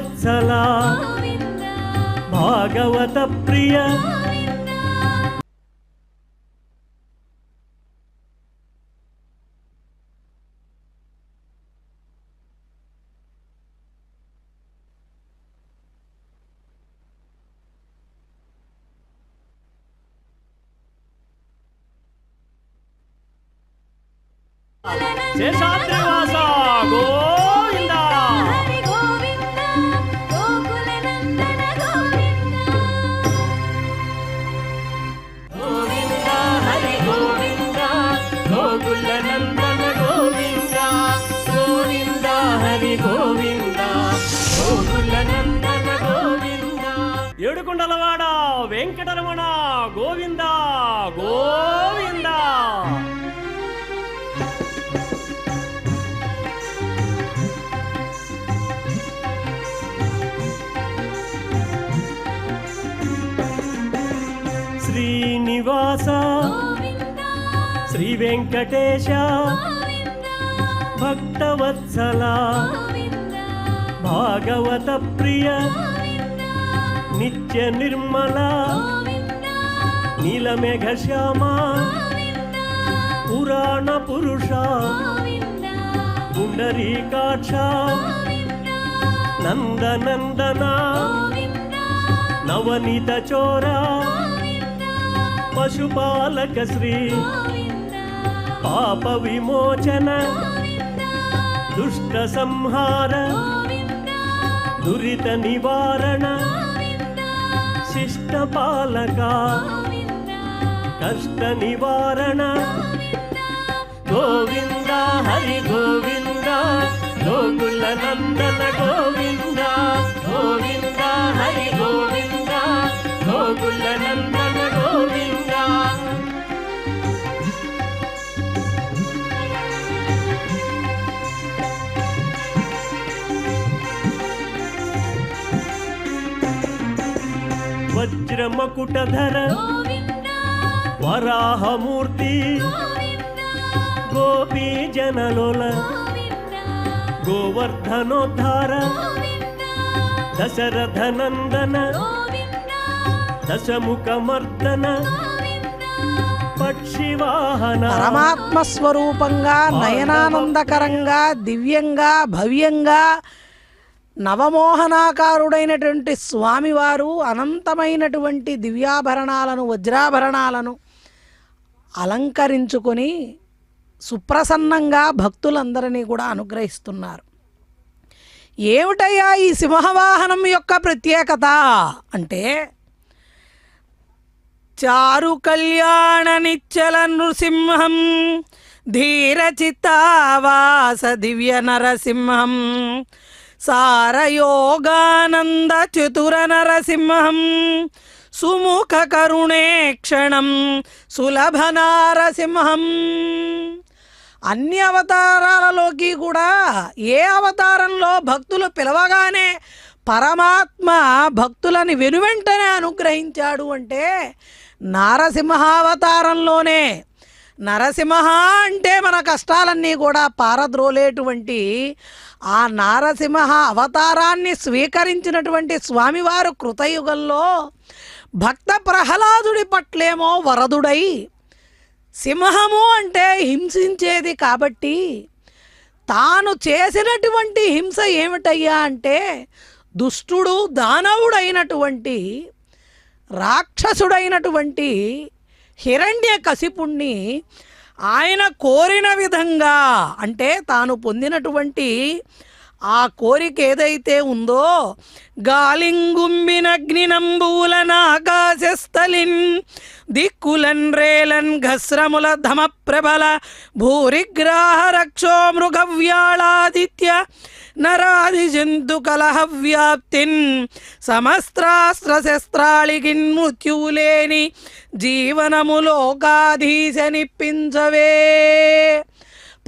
భక్తవత్సల భాగవత ప్రియ శేషాద్రివాస గోవింద గోవింద హరి గోవింద గోకుల నందన గోవింద గోవింద హరి గోవింద గోకుల నందన గోవింద ఏడుకొండలవాడ వెంకటరమణ గోవింద గోవింద శ్రీనివాస శ్రీ వెంకటేశ భక్తవత్సల భాగవత ప్రియ నిత్య నిర్మల నీలమేఘ శ్యామ పురాణ పురుష పుండరీకాక్ష నందనందన నవనీత చోరా పశుపాలక శ్రీ పాప విమోచన దుష్ట సంహార దురిత నివారణ శిష్ట పాలక కష్ట నివారణ గోవింద హరి గోవింద గోకుల నందన గోవింద గోవింద హరి గోవింద గోకుల నందన గోవింద వజ్రమకుటధర వరాహమూర్తి గోపీ జనలోల గోవర్ధనోద్ధార దశరథ నందన దశముఖమర్దన పక్షివాహన పరమాత్మ స్వరూపంగా నయనానందకరంగా దివ్యంగా భవ్యంగా నవమోహనాకారుడైనటువంటి స్వామివారు అనంతమైనటువంటి దివ్యాభరణాలను వజ్రాభరణాలను అలంకరించుకొని సుప్రసన్నంగా భక్తులందరినీ కూడా అనుగ్రహిస్తున్నారు. ఏమిటయ్యా ఈ సింహవాహనం యొక్క ప్రత్యేకత అంటే చారు కళ్యాణ నిచ్చల నృసింహం ధీరచిత్తావాస దివ్య నరసింహం సారయోగానంద చతుర నరసింహం సుముఖ కరుణేక్షణం సులభ నారసింహం. అన్ని అవతారాలలోకి కూడా ఏ అవతారంలో భక్తులు పిలవగానే పరమాత్మ భక్తులని వెనువెంటనే అనుగ్రహించాడు అంటే నారసింహావతారంలోనే. నరసింహ అంటే మన కష్టాలన్నీ కూడా పారద్రోలేటువంటి ఆ నారసింహ అవతారాన్ని స్వీకరించినటువంటి స్వామివారు కృతయుగంలో భక్త ప్రహ్లాదుడి పట్లేమో వరదుడై, సింహము అంటే హింసించేది కాబట్టి తాను చేసినటువంటి హింస ఏమిటయ్యా అంటే దుష్టుడు దానవుడైనటువంటి రాక్షసుడైనటువంటి హిరణ్యకశిపుణ్ణి ఆయన కోరిన విధంగా అంటే తాను పొందినటువంటి ఆ కోరిక ఏదైతే ఉందో గాలింగుంబినగ్నినంబూలన ఆకాశస్థలిన్ దిక్కులన్ రేలన్ ఘస్రముల ధమ ప్రబల భూరిగ్రాహ రక్షో మృగవ్యాళాదిత్య నరాది జంతు కలహ వ్యాప్తిన్ సమస్త్రాస్త్రశస్త్రాళిగిన్ మృత్యులేని జీవనములోకాధీశనిప్పించవే.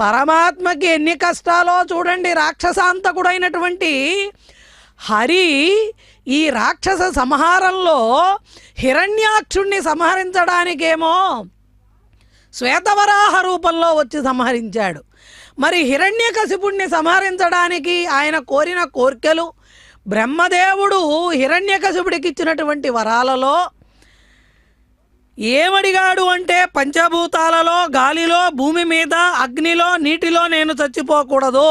పరమాత్మకి ఎన్ని కష్టాలో చూడండి. రాక్షసాంతకుడైనటువంటి హరి ఈ రాక్షస సంహారంలో హిరణ్యాక్షుణ్ణి సంహరించడానికేమో శ్వేతవరాహ రూపంలో వచ్చి సంహరించాడు. మరి హిరణ్యకశిపుణ్ణి సంహరించడానికి ఆయన కోరిన కోర్కెలు బ్రహ్మదేవుడు హిరణ్యకశిపుడికి ఇచ్చినటువంటి వరాలలో ఏమడిగాడు అంటే, పంచభూతాలలో, గాలిలో, భూమి మీద, అగ్నిలో, నీటిలో నేను చచ్చిపోకూడదు,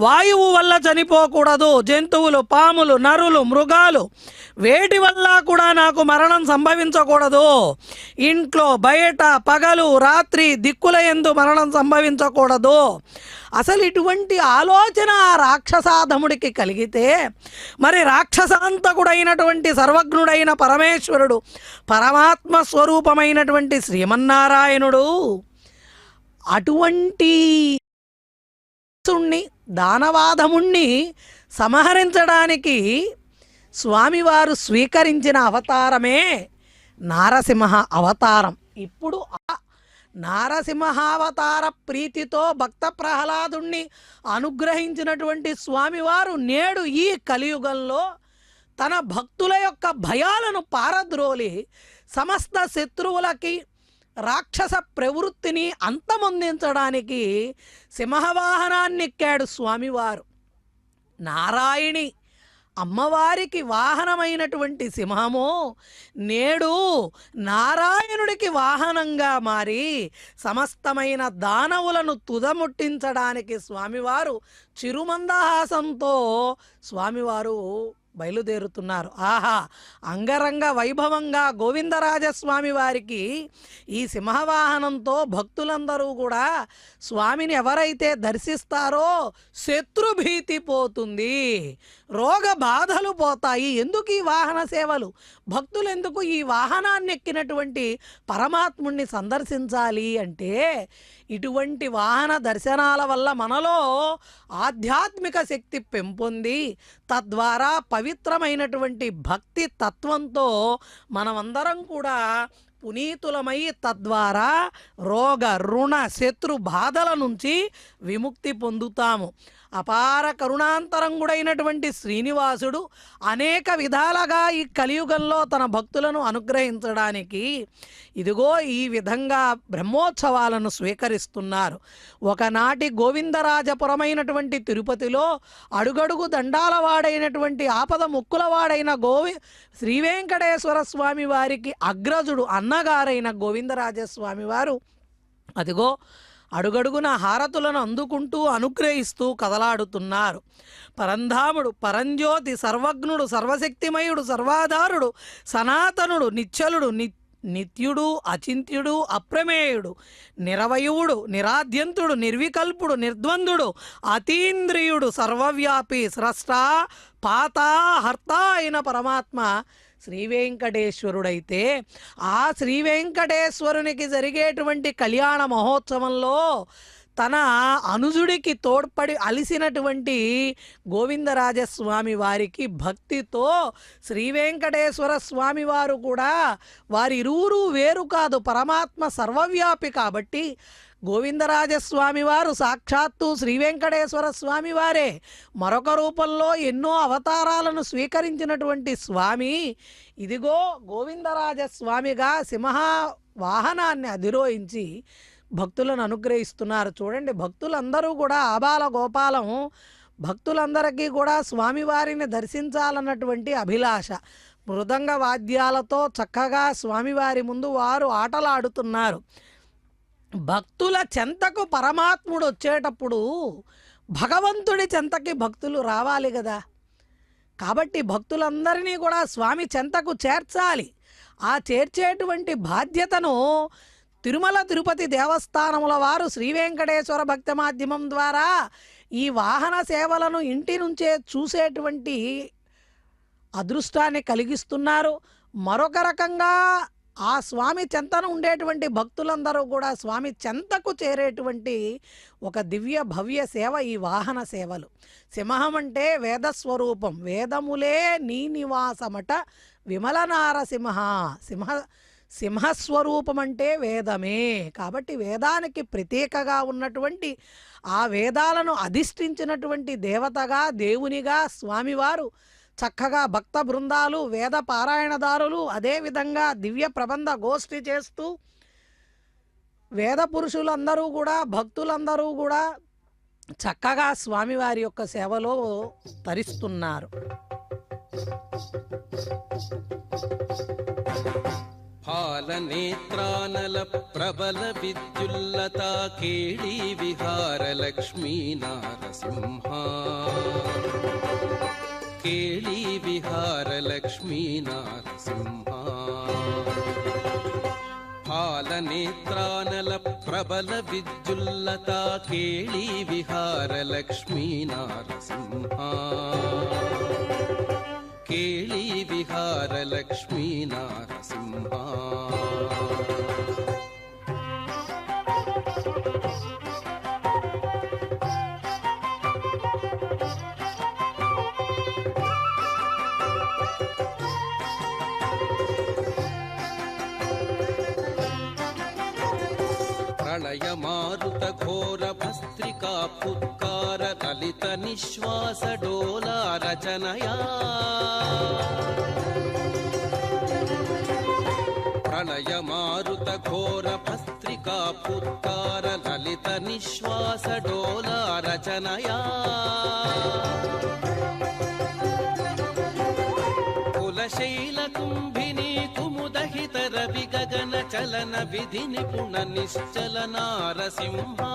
వాయువు వల్ల చనిపోకూడదు, జంతువులు, పాములు, నరులు, మృగాలు వేటి వల్ల కూడా నాకు మరణం సంభవించకూడదు, ఇంట్లో బయట పగలు రాత్రి దిక్కుల యందు మరణం సంభవించకూడదు. అసలు ఇటువంటి ఆలోచన ఆ రాక్షసాధముడికి కలిగితే మరి రాక్షసాంతకుడైనటువంటి సర్వజ్ఞుడైన పరమేశ్వరుడు, పరమాత్మ స్వరూపమైనటువంటి శ్రీమన్నారాయణుడు అటువంటి దానవాధముణ్ణి సంహరించడానికి స్వామివారు స్వీకరించిన అవతారమే నారసింహ అవతారం. ఇప్పుడు ఆ నారసింహావతార ప్రీతితో భక్త ప్రహ్లాదుణ్ణి అనుగ్రహించినటువంటి స్వామివారు నేడు ఈ కలియుగంలో తన భక్తుల యొక్క భయాలను పారద్రోలి సమస్త శత్రువులకి రాక్షస ప్రవృత్తిని అంతమొందించడానికి సింహవాహనాన్ని ఎక్కాడు స్వామివారు. నారాయణి అమ్మవారికి వాహనమైనటువంటి సింహము నేడు నారాయణుడికి వాహనంగా మారి సమస్తమైన దానవులను తుదముట్టించడానికి స్వామివారు చిరుమందహాసంతో స్వామివారు బయలుదేరుతున్నారు. ఆహా, అంగరంగ వైభవంగా గోవిందరాజస్వామి వారికి ఈ సింహవాహనంతో భక్తులందరూ కూడా స్వామిని ఎవరైతే దర్శిస్తారో శత్రుభీతి పోతుంది, రోగ బాధలు పోతాయి. ఎందుకు ఈ వాహన సేవలు? భక్తులు ఎందుకు ఈ వాహనాన్ని ఎక్కినటువంటి పరమాత్ముణ్ణి సందర్శించాలి అంటే, ఇటువంటి వాహన దర్శనాల వల్ల మనలో ఆధ్యాత్మిక శక్తి పెంపొంది తద్వారా పవిత్రమైనటువంటి భక్తి తత్వంతో మనమందరం కూడా పునీతులమై తద్వారా రోగ రుణ శత్రు బాధల నుంచి విముక్తి పొందుతాము. అపార కరుణాంతరంగుడైనటువంటి శ్రీనివాసుడు అనేక విధాలుగా ఈ కలియుగంలో తన భక్తులను అనుగ్రహించడానికి ఇదిగో ఈ విధంగా బ్రహ్మోత్సవాలను స్వీకరిస్తున్నారు. ఒకనాటి గోవిందరాజపురమైనటువంటి తిరుపతిలో అడుగడుగు దండాల వాడైనటువంటి ఆపద ముక్కులవాడైన శ్రీ వెంకటేశ్వర స్వామి వారికి అగ్రజుడు అన్నగారైన గోవిందరాజస్వామి వారు అదిగో అడుగడుగున హారతులను అందుకుంటూ అనుగ్రహిస్తూ కదలాడుతున్నారు. పరంధాముడు, పరంజ్యోతి, సర్వజ్ఞుడు, సర్వశక్తిమయుడు, సర్వాధారుడు, సనాతనుడు, నిశ్చలుడు, నిత్యుడు, అచింత్యుడు, అప్రమేయుడు, నిరవయువుడు, నిరాద్యంతుడు, నిర్వికల్పుడు, నిర్ద్వందుడు, అతీంద్రియుడు, సర్వవ్యాపి, స్రష్ట, పాత, హర్త అయిన పరమాత్మ శ్రీ వెంకటేశ్వరుడైతే ఆ శ్రీ వెంకటేశ్వరునికి జరిగేటువంటి కళ్యాణ మహోత్సవంలో తన అనుజుడికి తోడ్పడి అలిసినటువంటి గోవిందరాజస్వామి వారికి భక్తితో శ్రీ వెంకటేశ్వర స్వామి వారు కూడా వారిరువురు వేరు కాదు, పరమాత్మ సర్వవ్యాపి కాబట్టి గోవిందరాజస్వామి వారు సాక్షాత్తు శ్రీ వెంకటేశ్వర స్వామి వారే. మరొక రూపంలో ఎన్నో అవతారాలను స్వీకరించినటువంటి స్వామి ఇదిగో గోవిందరాజస్వామిగా సింహ వాహనాన్ని అధిరోహించి భక్తులను అనుగ్రహిస్తున్నారు. చూడండి, భక్తులందరూ కూడా ఆబాల గోపాలం భక్తులందరికీ కూడా స్వామివారిని దర్శించాలన్నటువంటి అభిలాష. మృదంగ వాద్యాలతో చక్కగా స్వామివారి ముందు వారు ఆటలాడుతున్నారు. భక్తుల చెంతకు పరమాత్ముడు వచ్చేటప్పుడు భగవంతుడి చెంతకి భక్తులు రావాలి కదా. కాబట్టి భక్తులందరినీ కూడా స్వామి చెంతకు చేర్చాలి. ఆ చేర్చేటువంటి బాధ్యతను తిరుమల తిరుపతి దేవస్థానముల వారు శ్రీ వెంకటేశ్వర భక్తి మాధ్యమం ద్వారా ఈ వాహన సేవలను ఇంటి నుంచే చూసేటువంటి అదృష్టాన్ని కలిగిస్తున్నారు. మరొక రకంగా ఆ స్వామి చెంతను ఉండేటువంటి భక్తులందరూ కూడా స్వామి చెంతకు చేరేటువంటి ఒక దివ్య భవ్య సేవ ఈ వాహన సేవలు. సింహం అంటే వేదస్వరూపం, వేదములే నీ నివాసమట విమల నారసింహ. సింహస్వరూపం అంటే వేదమే. కాబట్టి వేదానికి ప్రత్యేకగా ఉన్నటువంటి ఆ వేదాలను అధిష్ఠించినటువంటి దేవతగా దేవునిగా స్వామివారు చక్కగా భక్త బృందాలు, వేద పారాయణదారులు, అదేవిధంగా దివ్య ప్రబంధ గోష్ఠి చేస్తూ వేద పురుషులందరూ కూడా భక్తులందరూ కూడా చక్కగా స్వామివారి యొక్క సేవలో తరిస్తున్నారు. फालनेत्रानल प्रबल विद्युल्लता केळी विहार लक्ष्मी नारसिंहा केळी विहार लक्ष्मी नारसिंहा फालनेत्रानल प्रबल विद्युल्लता केळी विहार लक्ष्मी नारसिंहा केळी विहार लक्ष्मी नारसिंहा प्रलय मारुत घोर भस्त्रिका फुत्कार ललित निश्वास डोला रचनया प्रलय मारुत घोर भस्त्रिका फुत्कार ललित निश्वास डोला रचनया कुलशैल कुंभिनी कुमुदहित रवि गगन चलन विधि निपुण निश्चल नारसिंहा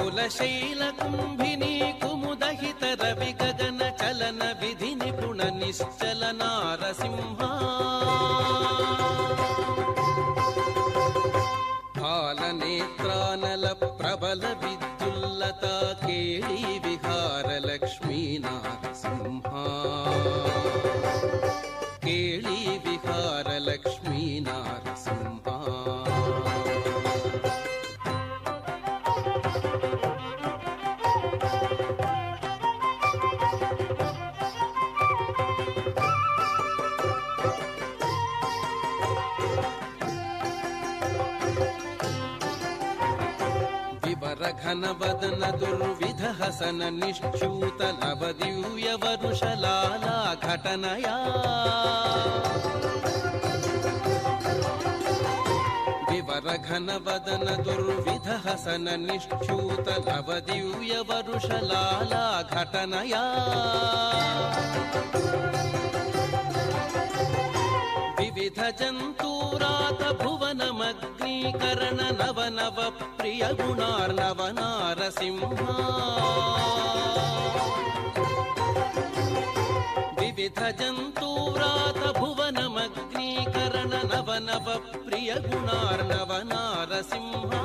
कुलशैल कुंभिनी कुमुदहित रवि गगन चलन विधि निपुण निश्चल नारसिंहा फालनेत्रानल प्रबल विद्युल्लता केळी विहार लक्ष्मी नारसिंहा केळी विहार लक्ष्मी नारसिंहा घन वदन दुर्विध हसन निश्चूत लव दिव्य वरुषलाला घटनया विवर घन वदन दुर्विध हसन निश्चूत लव दिव्य वरुषलाला घटनया विविध जंतूरात भुवनमग्नीकरण नव नव प्रिय गुणार्णव नारसिंहा विविध जंतूरात भुवनमग्नीकरण नव नव प्रिय गुणार्णव नारसिंहा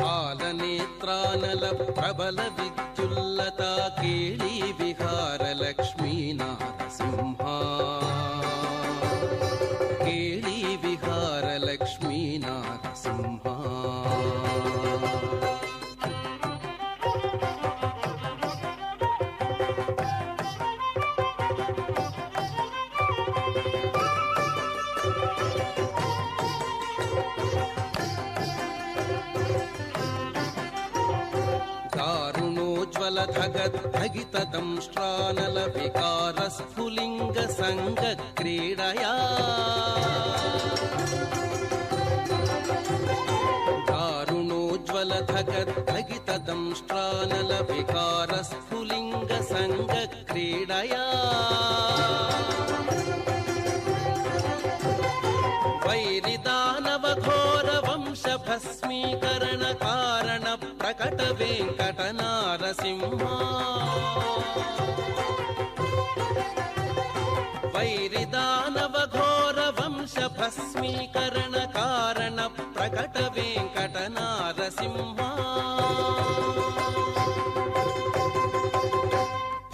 फालनेत्रानल प्रबल विद्युल्लता केळी विहार लक्ष्मी नारसिंहा केळी विहार लक्ष्मी नारसिंहा धगद्धगित दंष्ट्रानल विकार स्फुलिंग संग क्रीडया दारुणोज्ज्वल धगद्धगित दंष्ट्रानल विकार स्फुलिंग संग क्रीडया वैरिदानव घोर वंश भस्मीकरण कारण प्रकट वेंकट नारसिंहा वैरिदानव घोर वंश भस्मीकरण कारण प्रकट वेंकट नारसिंहा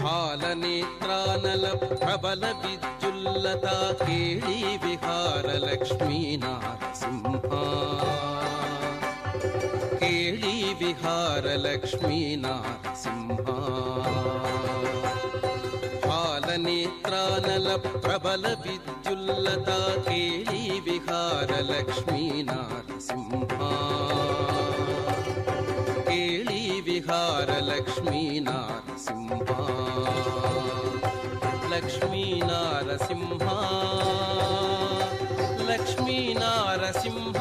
फालनेत्रानल प्रबल विद्युल्लता केळी विहार लक्ष्मी नारसिंहा केळी विहार लक्ष्मी नारसिंहा फालनेत्रानल प्रबल विद्युल्लता केळी विहार लक्ष्मी नारसिंहा केळी विहार लक्ष्मी नारसिंहा लक्ष्मी नारसिंहा నారసింహ.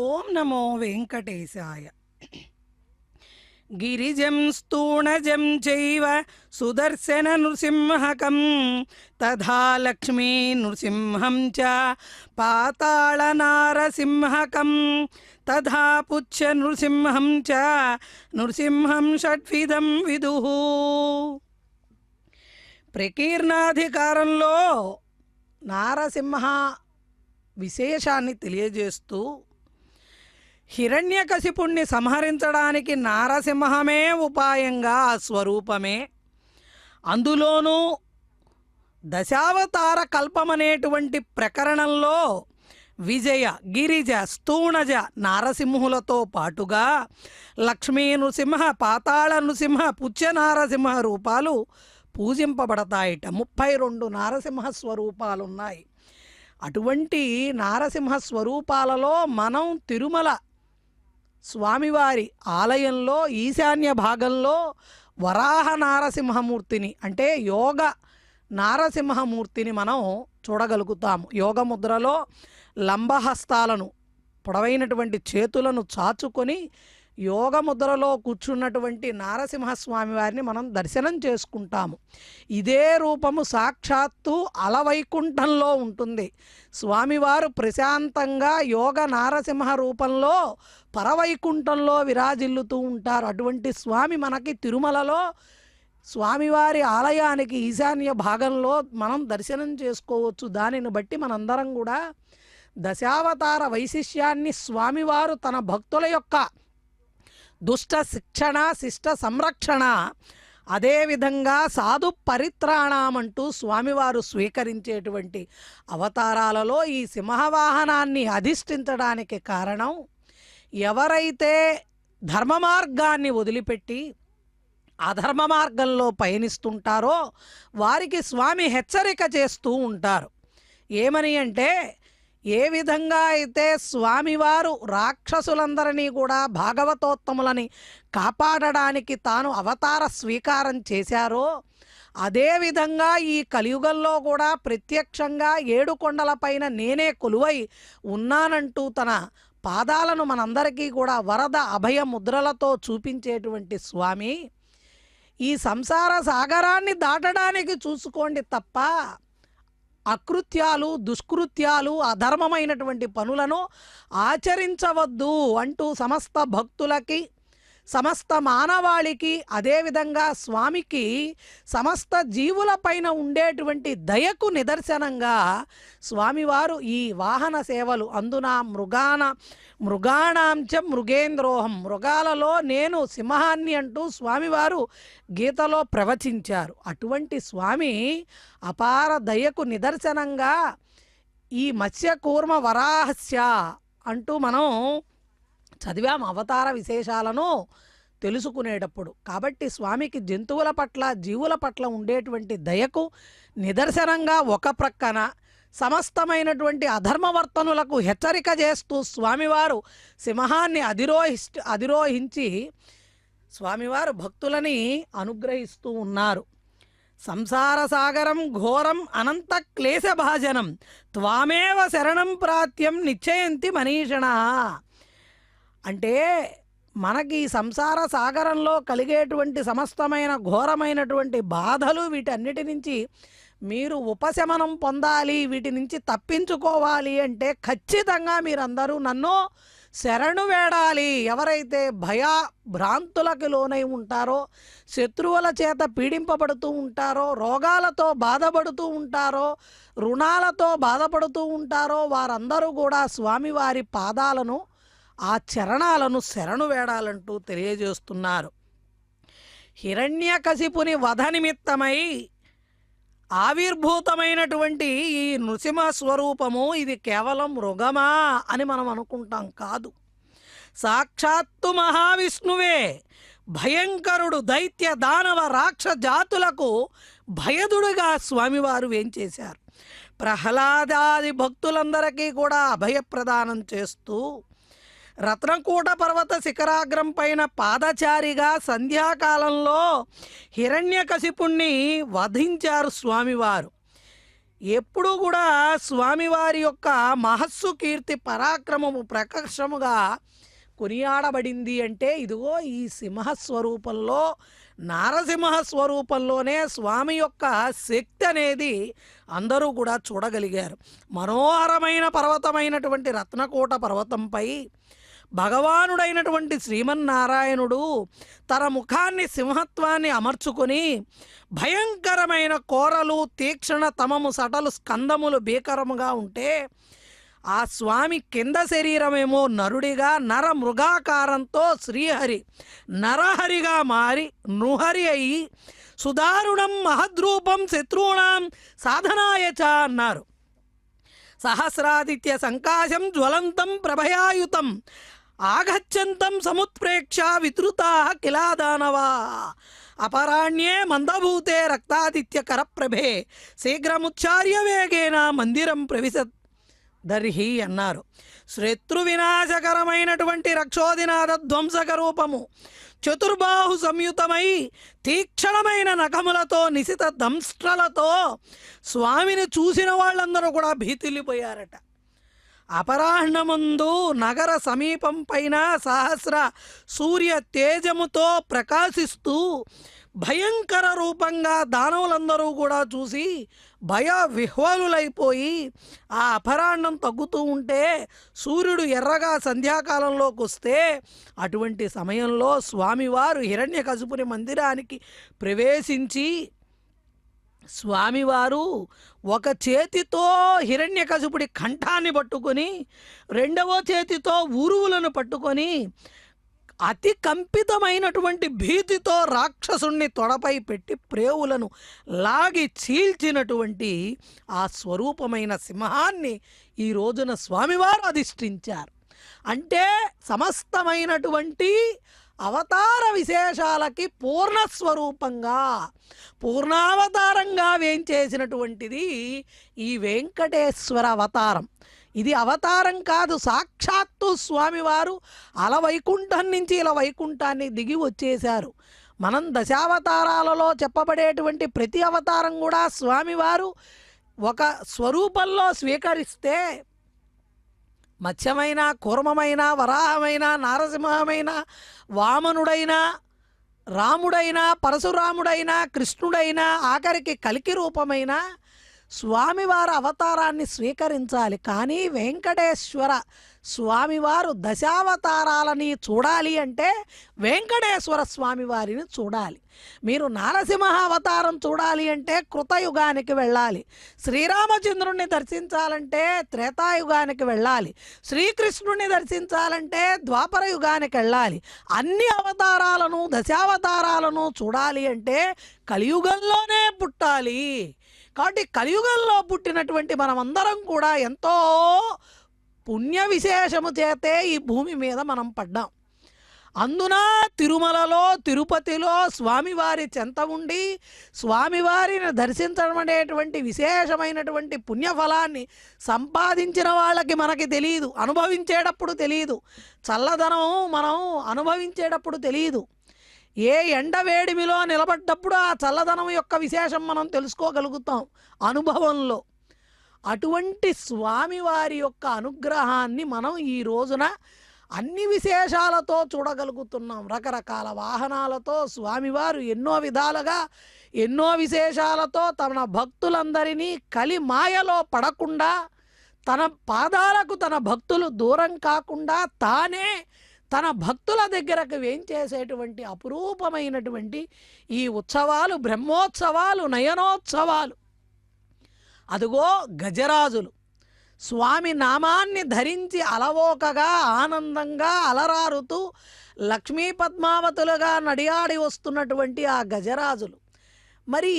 ఓం నమో వెంకటేశాయ. గిరిజం స్తూణజం చైవ సుదర్శన నృసింహకం తథా లక్ష్మీ నృసింహం చ పాతాళ నారసింహకం తథా పుచ్చ నృసింహం చ నృసింహం షడ్విధం విదుః. ప్రకీర్ణాధికారంలో నారసింహ విశేషాన్ని తెలియజేస్తూ హిరణ్యకశిపుణ్ణి సంహరించడానికి నారసింహమే ఉపాయంగా ఆ స్వరూపమే. అందులోనూ దశావతార కల్పమనేటువంటి ప్రకరణంలో విజయ, గిరిజ, స్తూణజ నారసింహులతో పాటుగా లక్ష్మీ నృసింహ, పాతాళ నృసింహ, పుచ్చ నారసింహ రూపాలు పూజింపబడతాయిట. 32 నారసింహ స్వరూపాలున్నాయి. అటువంటి నారసింహ స్వరూపాలలో మనం తిరుమల స్వామివారి ఆలయంలో ఈశాన్య భాగంలో వరాహ నారసింహమూర్తిని అంటే యోగ నారసింహమూర్తిని మనం చూడగలుగుతాము. యోగముద్రలో లంబహస్తాలను, పొడవైనటువంటి చేతులను చాచుకొని యోగముద్రలో కూర్చున్నటువంటి నారసింహస్వామి వారిని మనం దర్శనం చేసుకుంటాము. ఇదే రూపము సాక్షాత్తు అలవైకుంఠంలో ఉంటుంది. స్వామివారు ప్రశాంతంగా యోగ నారసింహ రూపంలో పరవైకుంఠంలో విరాజిల్లుతూ ఉంటారు. అటువంటి స్వామి మనకి తిరుమలలో స్వామివారి ఆలయానికి ఈశాన్య భాగంలో మనం దర్శనం చేసుకోవచ్చు. దానిని బట్టి మనందరం కూడా దశావతార వైశిష్యాన్ని స్వామివారు తన భక్తుల యొక్క దుష్ట శిక్షణ, శిష్ట సంరక్షణ, అదేవిధంగా సాధు పరిత్రాణమంటూ స్వామివారు స్వీకరించేటువంటి అవతారాలలో ఈ సింహవాహనాన్ని అధిష్ఠించడానికి కారణం, ఎవరైతే ధర్మ మార్గాన్ని వదిలిపెట్టి అధర్మ మార్గంలో పయనిస్తుంటారో వారికి స్వామి హెచ్చరిక చేస్తూ ఉంటారు. ఏమని అంటే, ఏ విధంగా అయితే స్వామివారు రాక్షసులందరినీ కూడా భాగవతోత్తములని కాపాడడానికి తాను అవతార స్వీకారం చేశారో, అదేవిధంగా ఈ కలియుగంలో కూడా ప్రత్యక్షంగా 7 కొండలపైన నేనే కొలువై ఉన్నానంటూ తన పాదాలను మనందరికీ కూడా వరద అభయ ముద్రలతో చూపించేటువంటి స్వామి ఈ సంసార సాగరాన్ని దాటడానికి చూసుకోండి తప్ప అకృత్యాలు, దుష్కృత్యాలు, అధర్మమైనటువంటి పనులను ఆచరించవద్దు అంటూ సమస్త భక్తులకి, సమస్త మానవాళికి, అదేవిధంగా స్వామికి సమస్త జీవులపైన ఉండేటువంటి దయకు నిదర్శనంగా స్వామివారు ఈ వాహన సేవలు, అందున మృగాణాంచ మృగేంద్రోహం, మృగాలలో నేను సింహాన్ని అంటూ స్వామివారు గీతలో ప్రవచించారు. అటువంటి స్వామి అపార దయకు నిదర్శనంగా ఈ మత్స్యకూర్మ వరాహస్య అంటూ మనం చదివాం అవతార విశేషాలను తెలుసుకునేటప్పుడు. కాబట్టి స్వామికి జంతువుల పట్ల, జీవుల పట్ల ఉండేటువంటి దయకు నిదర్శనంగా ఒక ప్రక్కన సమస్తమైనటువంటి అధర్మవర్తనులకు హెచ్చరిక చేస్తూ స్వామివారు సింహాన్ని అధిరోహించి స్వామివారు భక్తులని అనుగ్రహిస్తూ ఉన్నారు. సంసార సాగరం ఘోరం అనంత క్లేశభాజనం త్వామేవ శరణం ప్రాత్యం నిశ్చయంతి మనీషణ. అంటే మనకి ఈ సంసార సాగరంలో కలిగేటువంటి సమస్తమైన ఘోరమైనటువంటి బాధలు, వీటన్నిటి నుంచి మీరు ఉపశమనం పొందాలి, వీటి నుంచి తప్పించుకోవాలి అంటే ఖచ్చితంగా మీరందరూ నన్ను శరణు వేడాలి. ఎవరైతే భ్రాంతులకు లోనై ఉంటారో, శత్రువుల చేత పీడింపబడుతూ ఉంటారో, రోగాలతో బాధపడుతూ ఉంటారో, రుణాలతో బాధపడుతూ ఉంటారో, వారందరూ కూడా స్వామివారి పాదాలను, ఆ చరణాలను శరణు వేడాలంటూ తెలియజేస్తున్నారు. హిరణ్యకశిపుని వధ నిమిత్తమై ఆవిర్భూతమైనటువంటి ఈ నృసింహ స్వరూపము ఇది కేవలం మృగమా అని మనం అనుకుంటాం. కాదు, సాక్షాత్తు మహావిష్ణువే. భయంకరుడు దైత్య దానవ రాక్ష జాతులకు భయదుడుగా స్వామివారు వేంచేశారు. ప్రహ్లాదాది భక్తులందరికీ కూడా అభయప్రదానం చేస్తూ రత్నకూట పర్వత శిఖరాగ్రం పైన పాదచారిగా సంధ్యాకాలంలో హిరణ్యకశిపుణ్ణి వధించారు స్వామివారు. ఎప్పుడూ కూడా స్వామివారి యొక్క మహస్సు కీర్తి పరాక్రమము ప్రకర్షముగా కొనియాడబడింది అంటే ఇదిగో ఈ సింహస్వరూపంలో నారసింహ స్వరూపంలోనే స్వామి యొక్క శక్తి అనేది అందరూ కూడా చూడగలిగారు. మనోహరమైన పర్వతమైనటువంటి రత్నకోట పర్వతంపై భగవానుడైనటువంటి శ్రీమన్నారాయణుడు తన ముఖాన్ని సింహత్వాన్ని అమర్చుకొని భయంకరమైన కోరలు తీక్షణ తమము సటలు స్కందములు భీకరముగా ఉంటే ఆ స్వామి కింద శరీరమేమో నరుడిగా నర మృగాకారంతో శ్రీహరి నరహరిగా మారి నృహరి అయి సుదారుణం మహద్రూపం శత్రువుణాం సాధనాయచ అన్నారు. సహస్రాదిత్య సంకాశం జ్వలంతం ప్రభయాయుతం ఆగచ్చంతం సముత్ప్రేక్ష వితృతా కిలాదానవా అపరాణ్యే మందభూతే రక్తాదిత్య కరప్రభే శీఘ్రముచ్చార్య వేగేన మందిరం ప్రవిశత్ దర్హి అన్నారు. శత్రు వినాశకరమైనటువంటి రక్షోదినాద ధ్వంసక రూపము చతుర్బాహు సంయుతమై తీక్షణమైన నఖములతో నిశిత దంష్ట్రలతో స్వామిని చూసిన వాళ్ళందరూ కూడా భీతిల్లిపోయారట. అపరాహ్నముందు నగర సమీపం పైన సహస్ర సూర్య తేజముతో ప్రకాశిస్తూ భయంకర రూపంగా దానవులందరూ కూడా చూసి భయ విహ్వలులైపోయి ఆ అపరాహ్నం తగ్గుతూ ఉంటే సూర్యుడు ఎర్రగా సంధ్యాకాలంలోకి వస్తే అటువంటి సమయంలో స్వామివారు హిరణ్యకశిపుని మందిరానికి ప్రవేశించి స్వామివారు ఒక చేతితో హిరణ్యకశిపుడి కంఠాన్ని పట్టుకొని రెండవ చేతితో ఊరువులను పట్టుకొని అతి కంపితమైనటువంటి భీతితో రాక్షసుణ్ణి తొడపై పెట్టి ప్రేవులను లాగి చీల్చినటువంటి ఆ స్వరూపమైన సింహాన్ని ఈ రోజున స్వామివారు అధిష్ఠించారు. అంటే సమస్తమైనటువంటి అవతార విశేషాలకి పూర్ణస్వరూపంగా పూర్ణావతారంగా వేంచేసినటువంటిది ఈ వెంకటేశ్వర అవతారం. ఇది అవతారం కాదు, సాక్షాత్తు స్వామివారు అలవైకుంఠం నుంచి ఇలా వైకుంఠాన్ని దిగి వచ్చేశారు. మనం దశావతారాలలో చెప్పబడేటువంటి ప్రతి అవతారం కూడా స్వామివారు ఒక స్వరూపంలో స్వీకరిస్తే మత్స్యమైన కూర్మమైన వరాహమైన నారసింహమైన వామనుడైన రాముడైన పరశురాముడైన కృష్ణుడైన ఆఖరికి కలికి రూపమైన స్వామివారి అవతారాన్ని స్వీకరించాలి. కానీ వెంకటేశ్వర స్వామివారు దశావతారాలని చూడాలి అంటే వెంకటేశ్వర స్వామివారిని చూడాలి. మీరు నారసింహ అవతారం చూడాలి అంటే కృతయుగానికి వెళ్ళాలి. శ్రీరామచంద్రుణ్ణి దర్శించాలంటే త్రేతాయుగానికి వెళ్ళాలి. శ్రీకృష్ణుణ్ణి దర్శించాలంటే ద్వాపర యుగానికి వెళ్ళాలి. అన్ని అవతారాలను దశావతారాలను చూడాలి అంటే కలియుగంలోనే పుట్టాలి. కాబట్టి కలియుగంలో పుట్టినటువంటి మనమందరం కూడా ఎంతో పుణ్య విశేషము చేతే ఈ భూమి మీద మనం పడ్డాం. అందున తిరుమలలో తిరుపతిలో స్వామివారి చెంత ఉండి స్వామివారిని దర్శించడం అనేటువంటి విశేషమైనటువంటి పుణ్యఫలాన్ని సంపాదించిన వాళ్ళకి మనకి తెలియదు, అనుభవించేటప్పుడు తెలియదు. చల్లదనం మనం అనుభవించేటప్పుడు తెలియదు. ఏ ఎండ వేడిమిలో నిలబడ్డప్పుడు ఆ చల్లదనం యొక్క విశేషం మనం తెలుసుకోగలుగుతాం అనుభవంలో. అటువంటి స్వామివారి యొక్క అనుగ్రహాన్ని మనం ఈ రోజున అన్ని విశేషాలతో చూడగలుగుతున్నాం. రకరకాల వాహనాలతో స్వామివారు ఎన్నో విధాలుగా ఎన్నో విశేషాలతో తన భక్తులందరినీ కలి మాయలో పడకుండా తన పాదాలకు తన భక్తులు దూరం కాకుండా తానే తన భక్తుల దగ్గరకు వేంచేసేటువంటి అపురూపమైనటువంటి ఈ ఉత్సవాలు బ్రహ్మోత్సవాలు నయనోత్సవాలు. అదుగో గజరాజులు స్వామి నామాన్ని ధరించి అలవోకగా ఆనందంగా అలరారుతూ లక్ష్మీ పద్మావతులుగా నడియాడి వస్తున్నటువంటి ఆ గజరాజులు మరి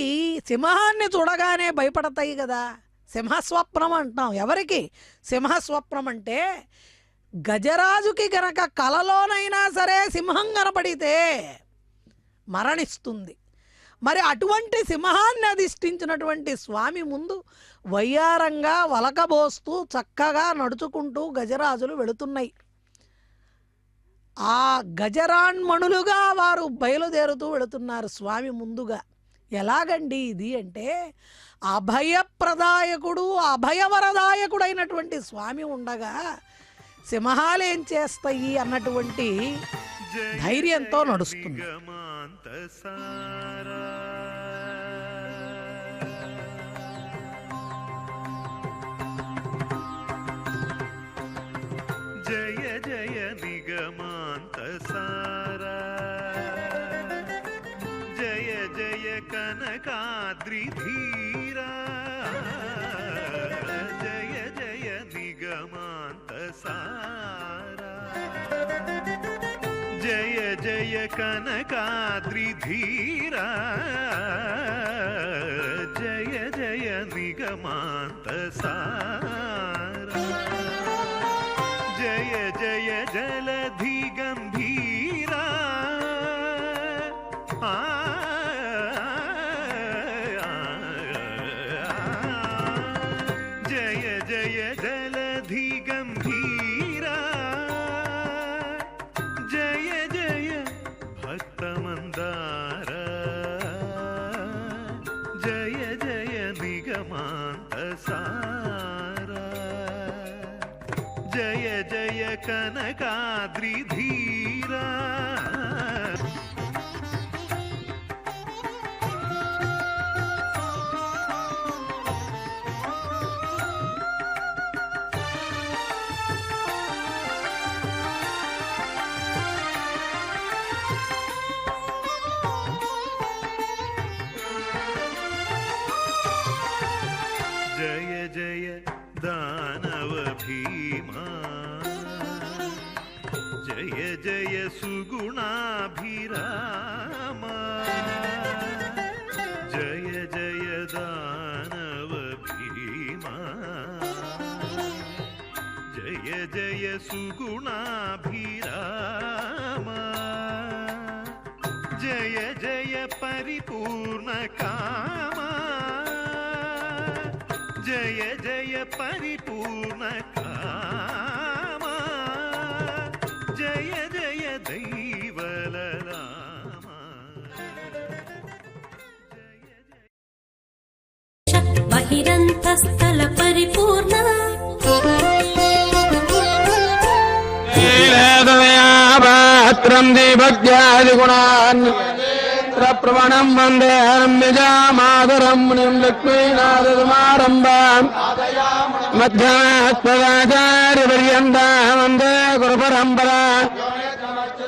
సింహాన్ని చూడగానే భయపడతాయి కదా. సింహస్వప్నం అంటాం. ఎవరికి సింహస్వప్నం అంటే గజరాజుకి గనక కలలోనైనా సరే సింహం కనపడితే మరణిస్తుంది. మరి అటువంటి సింహాన్ని అధిష్ఠించినటువంటి స్వామి ముందు వయ్యారంగా వలకబోస్తూ చక్కగా నడుచుకుంటూ గజరాజులు వెళుతున్నాయి. ఆ గజరాన్మణులుగా వారు బయలుదేరుతూ వెళుతున్నారు స్వామి ముందుగా. ఎలాగండి ఇది అంటే, అభయప్రదాయకుడు అభయవరదాయకుడైనటువంటి స్వామి ఉండగా సింహాలేం చేస్తాయి అన్నటువంటి ధైర్యంతో నడుస్తుంది. జయ జయ నిగమాంత సారా, జయ జయ కనకాద్రి ధీరా, జయ జయ నిగమాంత సారా, జయ జయ కనకాద్రి ధీరా, జయ జయ నిగమాంత సారా, జయ జయ జలధి గంభీరా, జయ జయ జలధి గంభీరా, జయ జయ భక్త మందార, జయ జయ నిగమాంత సారా, జయ జయ కనకాద్రి ధీరా. జయ జయ దానవ భీమా, జయ జయ సుగుణాభిరామ, జయ జయ దానవ భీమా, జయ జయ సుగుణాభిరామ, జయ జయ పరిపూర్ణ కామ, జయ జయ పరిపూర్ణ కామ, జయ జయ దైవలరామ. బహిరంతస్థల పరిపూర్ణ పాత్రం దీభక్త్యాది గుణాన్ ప్రవణం వందే హర్మ్యజామాదరం మునిం లక్ష్మీనాథసమారంభాం మధ్యాస్పదాచార్యపర్యంతాం వందే గురుపరంపరా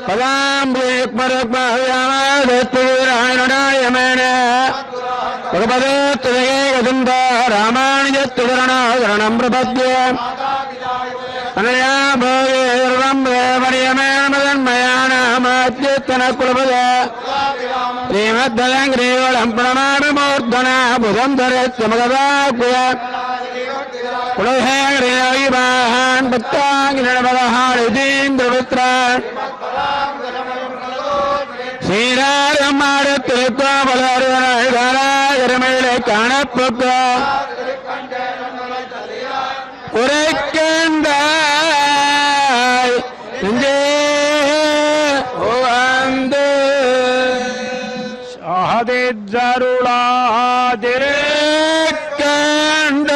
పదాంబుక్మరుక్మహ్యామాదస్తురాయణాయమేన భగవదేత్తుదయేకసుంద రామానుజత్తురణం ప్రపద్యే అనయా భోగే సర్వం దేవరియమేమదన్మయానామాద్యత్తన కులపద శ్రీమద్దలంగ్రీవళం ప్రణామమూర్ధనా బుధం ధరేత్యమగదాకుయ కులహేగ్రీవాహాన్ భక్తాంగిరణమదహాళితీంద్రమిత్రాన్ ശ്രീരാരമാരത്തിരുമയിലെ കാണപ്പൊക്ക ഉറയ്ക്കണ്ട സാധിച്ചരുളാതിരക്കണ്ട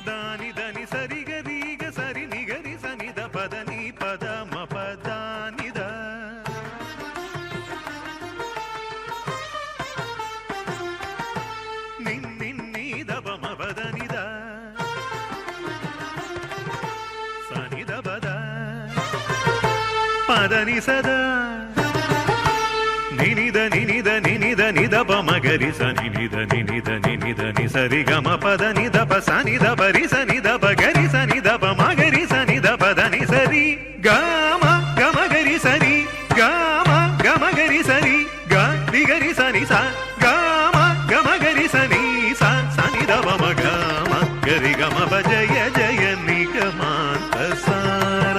దాని దని సరి గరిగ సరి నిగరి సనిద పదని పద మపదానిద నిన్నిద పమపదనిద పదని సదా నినిద నినిద నినిద నిదప మగరి సనినిద నినిద నినిద నిసరి గమ పద నిదప సనిదప రి సనిదప గరి సనిదప మగరి సనిదప దని సరి గమ గమగరి సరి గమ గమగరి సరి గరి సని స గమ గమగరి సని స సనిదప మగమ గరి గమ జయ జయ నిగమాంత సార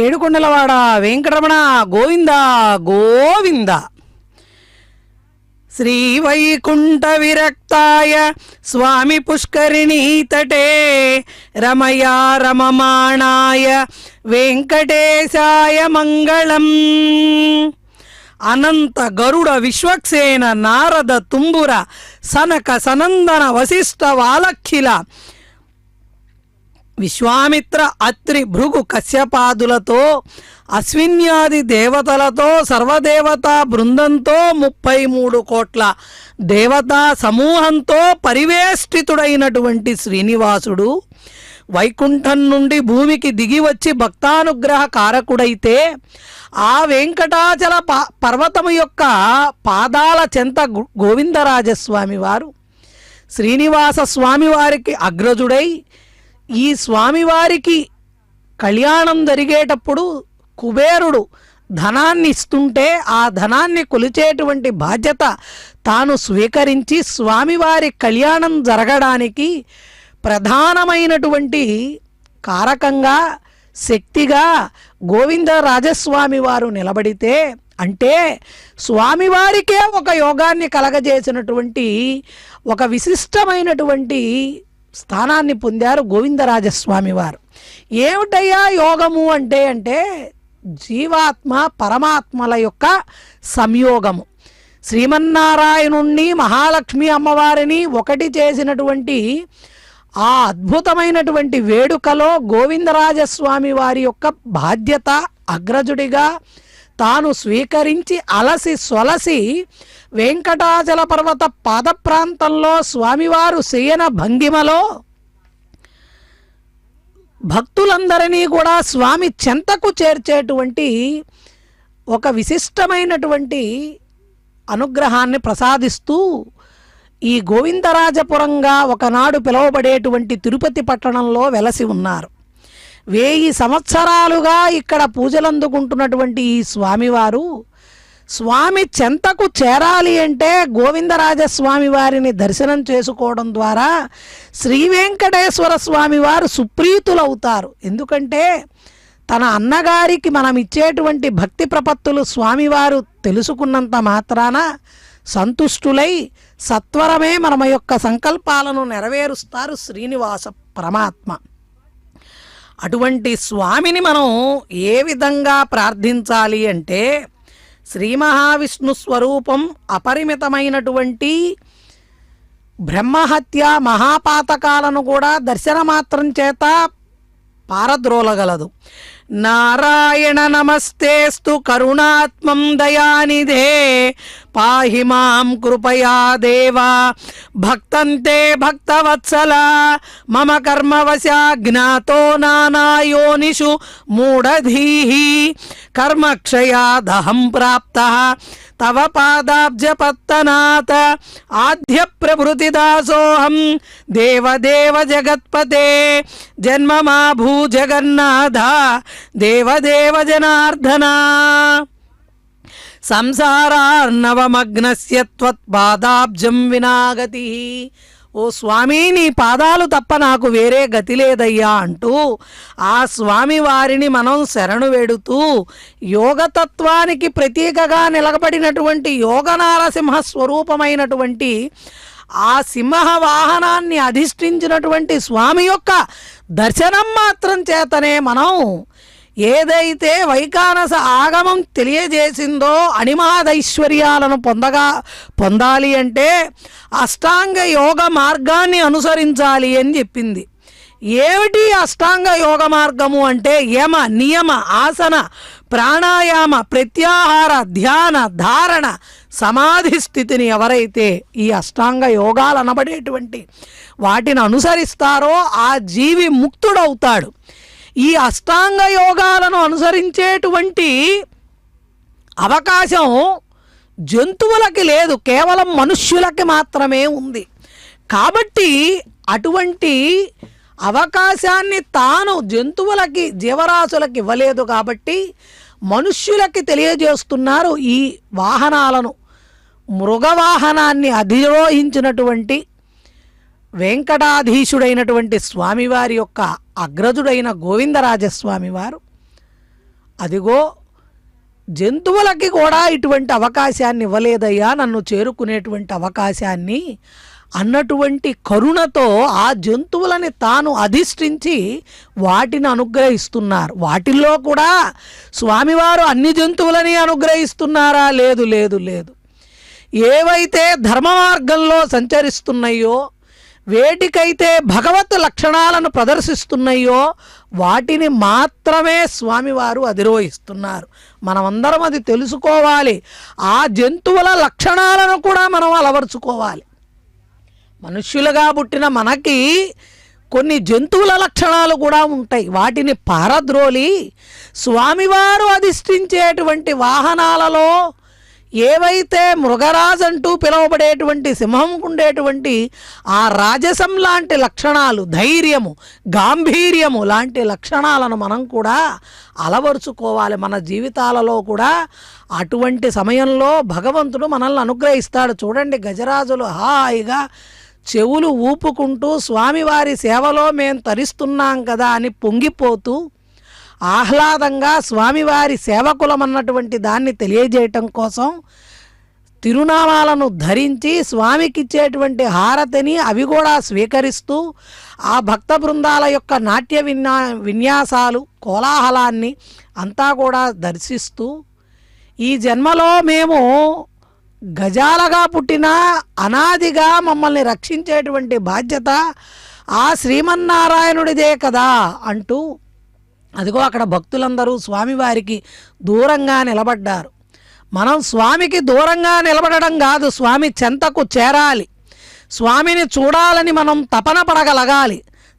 ఏడుకొండలవాడ వెంకటరమణ గోవింద గోవింద. శ్రీ వైకుంఠ విరక్తాయ స్వామి పుష్కరిణీ తటే రమయా రమమాణాయ వెంకటేశాయ మంగళం. అనంత గరుడ విశ్వక్సేన నారద తుంబుర సనక సనందన వశిష్ఠ వాలఖిల విశ్వామిత్ర అత్రి భృగు కశ్యపాదులతో అశ్విన్యాది దేవతలతో సర్వదేవతా బృందంతో 33 కోట్ల దేవతా సమూహంతో పరివేష్టితుడైనటువంటి శ్రీనివాసుడు వైకుంఠం నుండి భూమికి దిగి వచ్చి భక్తానుగ్రహ కారకుడైతే ఆ వెంకటాచల పర్వతము యొక్క పాదాల చెంత గోవిందరాజస్వామి వారు శ్రీనివాస స్వామివారికి అగ్రజుడై ఈ స్వామివారికి కళ్యాణం జరిగేటప్పుడు కుబేరుడు ధనాన్ని ఇస్తుంటే ఆ ధనాన్ని కొలిచేటువంటి బాధ్యత తాను స్వీకరించి స్వామివారి కళ్యాణం జరగడానికి ప్రధానమైనటువంటి కారకంగా శక్తిగా గోవిందరాజస్వామి వారు నిలబడితే అంటే స్వామివారికే ఒక యోగాన్ని కలగజేసినటువంటి ఒక విశిష్టమైనటువంటి స్థానాన్ని పొందారు గోవిందరాజస్వామి వారు. ఏమిటయ్యా యోగము అంటే జీవాత్మ పరమాత్మల యొక్క సంయోగము. శ్రీమన్నారాయణుణ్ణి మహాలక్ష్మి అమ్మవారిని ఒకటి చేసినటువంటి ఆ అద్భుతమైనటువంటి వేడుకలో గోవిందరాజస్వామి వారి యొక్క బాధ్యత అగ్రజుడిగా తాను స్వీకరించి అలసి సొలసి వెంకటాచల పర్వత పాద ప్రాంతంలో స్వామివారు శయన భంగిమలో భక్తులందరినీ కూడా స్వామి చెంతకు చేర్చేటువంటి ఒక విశిష్టమైనటువంటి అనుగ్రహాన్ని ప్రసాదిస్తూ ఈ గోవిందరాజపురంగా ఒకనాడు పిలువబడేటువంటి తిరుపతి పట్టణంలో వెలసి ఉన్నారు. 1000 సంవత్సరాలుగా ఇక్కడ పూజలందుకుంటున్నటువంటి ఈ స్వామివారు స్వామి చెంతకు చేరాలి అంటే గోవిందరాజస్వామి వారిని దర్శనం చేసుకోవడం ద్వారా శ్రీ వెంకటేశ్వర స్వామి వారు సుప్రీతులవుతారు. ఎందుకంటే తన అన్నగారికి మనం ఇచ్చేటువంటి భక్తి ప్రపత్తులు స్వామివారు తెలుసుకున్నంత మాత్రాన సంతుష్టులై సత్వరమే మన యొక్క సంకల్పాలను నెరవేరుస్తారు శ్రీనివాస పరమాత్మ. అటువంటి స్వామిని మనం ఏ విధంగా ప్రార్థించాలి అంటే శ్రీ మహావిష్ణు స్వరూపం అపరిమితమైనటువంటి బ్రహ్మహత్య మహాపాతకాలను కూడా దర్శనమాత్రం చేత పారద్రోలగలదు. నారాయణ నమస్తేస్తు కరుణాత్మం దయానిధే పాహి మాం కృపయా దేవా భక్తంతే భక్తవత్సల మమ కర్మవశాజ్ఞాతో నానాయోనిషు మూఢధీః కర్మక్షయాదహం ప్రాప్తః తవ పాదాబ్జపత్తనాథ ఆద్య ప్రభృతి దాసోహం దేవదేవ జగత్పతే జన్మ మా భూ జగన్నాథ దేవదేవ జనార్దన సంసారార్ణవమగ్నస్య త్వత్పాదాబ్జం వినాగతి. ఓ స్వామి, నీ పాదాలు తప్ప నాకు వేరే గతి లేదయ్యా అంటూ ఆ స్వామి వారిని మనం శరణు వేడుతూ యోగతత్వానికి ప్రతీకగా నిలబడినటువంటి యోగ నారసింహ స్వరూపమైనటువంటి ఆ సింహ వాహనాన్ని అధిష్ఠించినటువంటి స్వామి యొక్క దర్శనం మాత్రం చేతనే మనం ఏదైతే వైకానస ఆగమం తెలియజేసిందో అణిమాదైశ్వర్యాలను పొందాలి అంటే అష్టాంగ యోగ మార్గాన్ని అనుసరించాలి అని చెప్పింది. ఏమిటి అష్టాంగ యోగ మార్గము అంటే యమ నియమ ఆసన ప్రాణాయామ ప్రత్యాహార ధ్యాన ధారణ సమాధి స్థితిని ఎవరైతే ఈ అష్టాంగ యోగాలు అనబడేటువంటి వాటిని అనుసరిస్తారో ఆ జీవి ముక్తుడవుతాడు. ఈ అష్టాంగ యోగాలను అనుసరించేటువంటి అవకాశం జంతువులకి లేదు, కేవలం మనుష్యులకి మాత్రమే ఉంది. కాబట్టి అటువంటి అవకాశాన్ని తాను జంతువులకి జీవరాశులకి ఇవ్వలేదు కాబట్టి మనుష్యులకి తెలియజేస్తున్నారు. ఈ వాహనాలను మృగవాహనాన్ని అధిరోహించినటువంటి వెంకటాధీశుడైనటువంటి స్వామివారి యొక్క అగ్రజుడైన గోవిందరాజస్వామి వారు అదిగో జంతువులకి కూడా ఇటువంటి అవకాశాన్ని ఇవ్వలేదయ్యా, నన్ను చేరుకునేటువంటి అవకాశాన్ని అన్నటువంటి కరుణతో ఆ జంతువులని తాను అధిష్ఠించి వాటిని అనుగ్రహిస్తున్నారు. వాటిల్లో కూడా స్వామివారు అన్ని జంతువులని అనుగ్రహిస్తున్నారా? లేదు లేదు లేదు. ఏవైతే ధర్మ మార్గంలో సంచరిస్తున్నాయో, వేటికైతే భగవత్ లక్షణాలను ప్రదర్శిస్తున్నాయో వాటిని మాత్రమే స్వామివారు అధిరోహిస్తున్నారు. మనమందరం అది తెలుసుకోవాలి. ఆ జంతువుల లక్షణాలను కూడా మనం అలవరుచుకోవాలి. మనుష్యులుగా పుట్టిన మనకి కొన్ని జంతువుల లక్షణాలు కూడా ఉంటాయి. వాటిని పారద్రోలి స్వామివారు అధిష్ఠించేటువంటి వాహనాలలో ఏవైతే మృగరాజు అంటూ పిలువబడేటువంటి సింహంకు ఉండేటువంటి ఆ రాజసం లాంటి లక్షణాలు, ధైర్యము, గాంభీర్యము లాంటి లక్షణాలను మనం కూడా అలవరుచుకోవాలి. మన జీవితాలలో కూడా అటువంటి సమయంలో భగవంతుడు మనల్ని అనుగ్రహిస్తాడు. చూడండి, గజరాజులు హాయిగా చెవులు ఊపుకుంటూ స్వామివారి సేవలో మేము తరిస్తున్నాం కదా అని పొంగిపోతూ ఆహ్లాదంగా స్వామివారి సేవకులమన్నటువంటి దాన్ని తెలియజేయటం కోసం తిరునామాలను ధరించి స్వామికి ఇచ్చేటువంటి హారతిని అవి కూడా స్వీకరిస్తూ ఆ భక్త బృందాల యొక్క నాట్య విన్యాసాలు, కోలాహలాన్ని అంతా కూడా దర్శిస్తూ ఈ జన్మలో మేము గజాలగా పుట్టిన అనాదిగా మమ్మల్ని రక్షించేటువంటి బాధ్యత ఆ శ్రీమన్నారాయణుడిదే కదా అంటూ అదిగో అక్కడ భక్తులందరూ స్వామివారికి దూరంగా నిలబడ్డారు. మనం స్వామికి దూరంగా నిలబడడం కాదు, స్వామి చెంతకు చేరాలి. స్వామిని చూడాలని మనం తపన పడగలగాలి.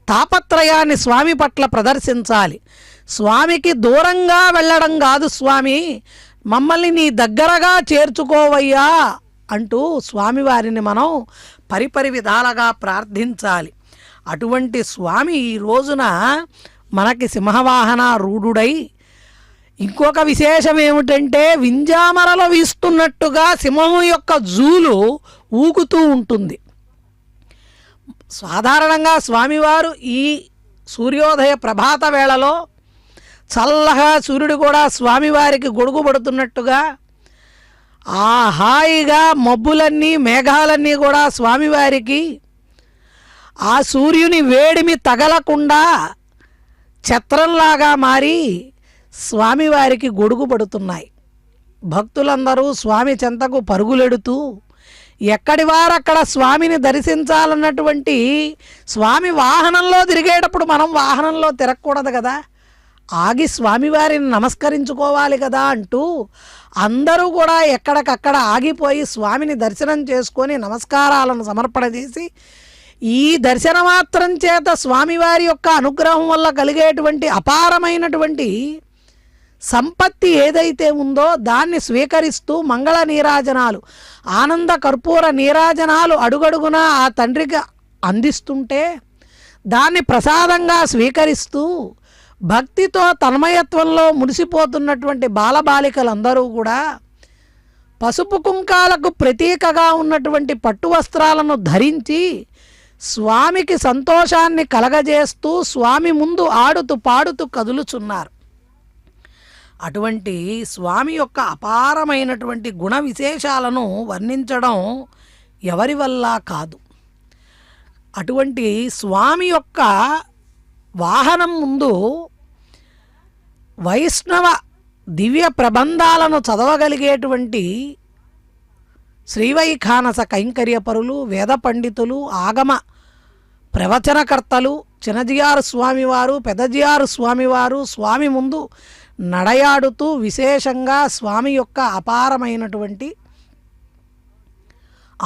తాపత్రయాన్ని స్వామి పట్ల ప్రదర్శించాలి. స్వామికి దూరంగా వెళ్ళడం కాదు, స్వామి మమ్మల్ని నీ దగ్గరగా చేర్చుకోవయ్యా అంటూ స్వామివారిని మనం పరిపరి విధాలుగా ప్రార్థించాలి. అటువంటి స్వామి ఈ రోజున మనకి సింహవాహన రూఢుడై ఇంకొక విశేషం ఏమిటంటే వింజామరలో వీస్తున్నట్టుగా సింహం యొక్క జూలు ఊగుతూ ఉంటుంది. సాధారణంగా స్వామివారు ఈ సూర్యోదయ ప్రభాత వేళలో చల్లగా సూర్యుడు కూడా స్వామివారికి గొడుగు పడుతున్నట్టుగా ఆ హాయిగా మబ్బులన్నీ మేఘాలన్నీ కూడా స్వామివారికి ఆ సూర్యుని వేడిమి తగలకుండా ఛత్రంలాగా మారి స్వామివారికి గొడుగు పడుతున్నాయి. భక్తులందరూ స్వామి చెంతకు పరుగులెడుతూ ఎక్కడి వారక్కడ స్వామిని దర్శించాలన్నటువంటి, స్వామి వాహనంలో తిరిగేటప్పుడు మనం వాహనంలో తిరగకూడదు కదా, ఆగి స్వామివారిని నమస్కరించుకోవాలి కదా అంటూ అందరూ కూడా ఎక్కడికక్కడ ఆగిపోయి స్వామిని దర్శనం చేసుకొని నమస్కారాలను సమర్పణ చేసి ఈ దర్శన మాత్రం చేత స్వామివారి యొక్క అనుగ్రహం వల్ల కలిగేటువంటి అపారమైనటువంటి సంపత్తి ఏదైతే ఉందో దాన్ని స్వీకరిస్తూ మంగళ నీరాజనాలు, ఆనంద కర్పూర నీరాజనాలు అడుగడుగునా ఆ తండ్రికి అందిస్తుంటే దాన్ని ప్రసాదంగా స్వీకరిస్తూ భక్తితో తన్మయత్వంలో మురిసిపోతున్నటువంటి బాలబాలికలందరూ కూడా పసుపు కుంకాలకు ప్రతీకగా ఉన్నటువంటి పట్టు వస్త్రాలను ధరించి స్వామికి సంతోషాన్ని కలగజేస్తూ స్వామి ముందు ఆడుతూ పాడుతూ కదులుచున్నారు. అటువంటి స్వామి యొక్క అపారమైనటువంటి గుణ విశేషాలను వర్ణించడం ఎవరి వల్ల కాదు. అటువంటి స్వామి యొక్క వాహనం ముందు వైష్ణవ దివ్య ప్రబంధాలను చదవగలిగేటువంటి శ్రీవైఖానస కైంకర్యపరులు, వేద పండితులు, ఆగమ ప్రవచనకర్తలు, చిన్నజియారు స్వామివారు, పెద్దజియారు స్వామివారు స్వామి ముందు నడయాడుతూ విశేషంగా స్వామి యొక్క అపారమైనటువంటి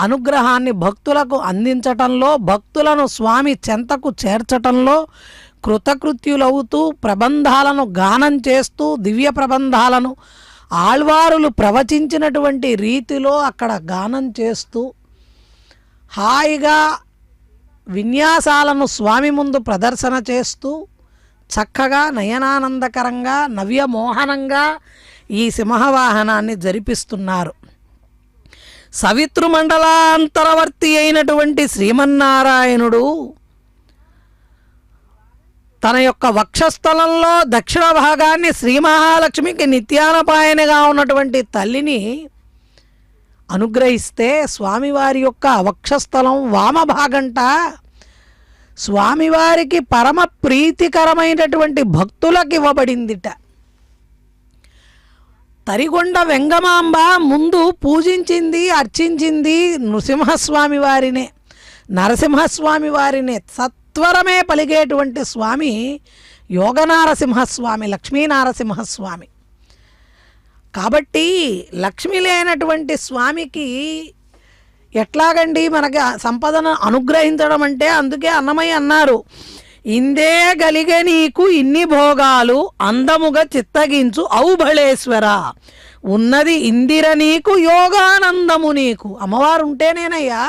అనుగ్రహాన్ని భక్తులకు అందించటంలో, భక్తులను స్వామి చెంతకు చేర్చటంలో కృతకృత్యులవుతూ ప్రబంధాలను గానం చేస్తూ, దివ్య ప్రబంధాలను ఆళ్వారులు ప్రవచించినటువంటి రీతిలో అక్కడ గానం చేస్తూ, హాయిగా విన్యాసాలను స్వామి ముందు ప్రదర్శన చేస్తూ, చక్కగా నయనానందకరంగా నవ్యమోహనంగా ఈ సింహవాహనాన్ని జరిపిస్తున్నారు. సవితృమండలాంతరవర్తి అయినటువంటి శ్రీమన్నారాయణుడు తన యొక్క వక్షస్థలంలో దక్షిణ భాగాన్ని శ్రీ మహాలక్ష్మికి నిత్యానపాయనగా ఉన్నటువంటి తల్లిని అనుగ్రహిస్తే, స్వామివారి యొక్క వక్షస్థలం వామభాగంట స్వామివారికి పరమ ప్రీతికరమైనటువంటి భక్తులకు ఇవ్వబడిందిట. తరిగొండ వెంగమాంబ ముందు పూజించింది, అర్చించింది నృసింహస్వామి వారినే, నరసింహస్వామి వారినే. సత్వరమే పలిగేటువంటి స్వామి యోగనారసింహస్వామి, లక్ష్మీనారసింహస్వామి. కాబట్టి లక్ష్మి లేనటువంటి స్వామికి ఎట్లాగండి మనకి సంపదను అనుగ్రహించడం అంటే? అందుకే అన్నమయ్య అన్నారు, ఇందే గలిగె నీకు ఇన్ని భోగాలు అందముగా చిత్తగించు ఔభళేశ్వర, ఉన్నది ఇందిర నీకు యోగానందము నీకు. అమ్మవారు ఉంటేనేనయ్యా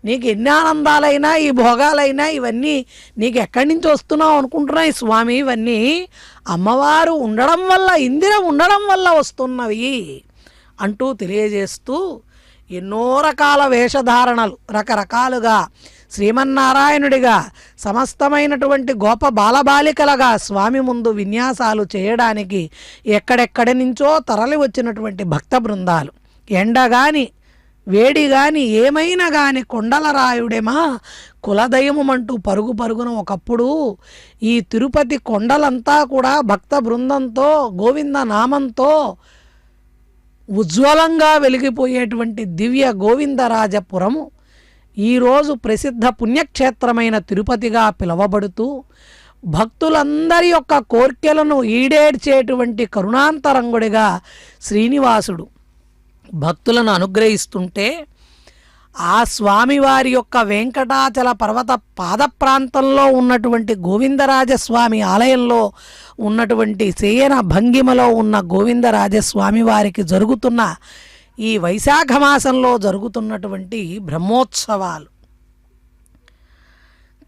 నీకు ఎన్ని ఆనందాలైనా ఈ భోగాలైనా ఇవన్నీ నీకు ఎక్కడి నుంచి వస్తున్నావు అనుకుంటున్నాయి స్వామి, ఇవన్నీ అమ్మవారు ఉండడం వల్ల, ఇందిర ఉండడం వల్ల వస్తున్నవి అంటూ తెలియజేస్తూ ఎన్నో రకాల వేషధారణలు రకరకాలుగా శ్రీమన్నారాయణుడిగా సమస్తమైనటువంటి గోప బాలబాలికలుగా స్వామి ముందు విన్యాసాలు చేయడానికి ఎక్కడెక్కడి నుంచో తరలి వచ్చినటువంటి భక్త బృందాలు. ఎండ గాని వేడి గాని ఏమైనా గాని కొండలరాయుడేమా కులదయమంటూ పరుగు పరుగున ఒకప్పుడు ఈ తిరుపతి కొండలంతా కూడా భక్త బృందంతో గోవింద నామంతో ఉజ్వలంగా వెలిగిపోయేటువంటి దివ్య గోవిందరాజపురము ఈరోజు ప్రసిద్ధ పుణ్యక్షేత్రమైన తిరుపతిగా పిలువబడుతూ భక్తులందరి యొక్క కోర్కెలను ఈడేర్చేటువంటి కరుణాంతరంగుడిగా శ్రీనివాసుడు భక్తులను అనుగ్రహిస్తుంటే, ఆ స్వామివారి యొక్క వెంకటాచల పర్వత పాద ప్రాంతంలో ఉన్నటువంటి గోవిందరాజస్వామి ఆలయంలో ఉన్నటువంటి శయన భంగిమలో ఉన్న గోవిందరాజస్వామి వారికి జరుగుతున్న ఈ వైశాఖ మాసంలో జరుగుతున్నటువంటి బ్రహ్మోత్సవాలు.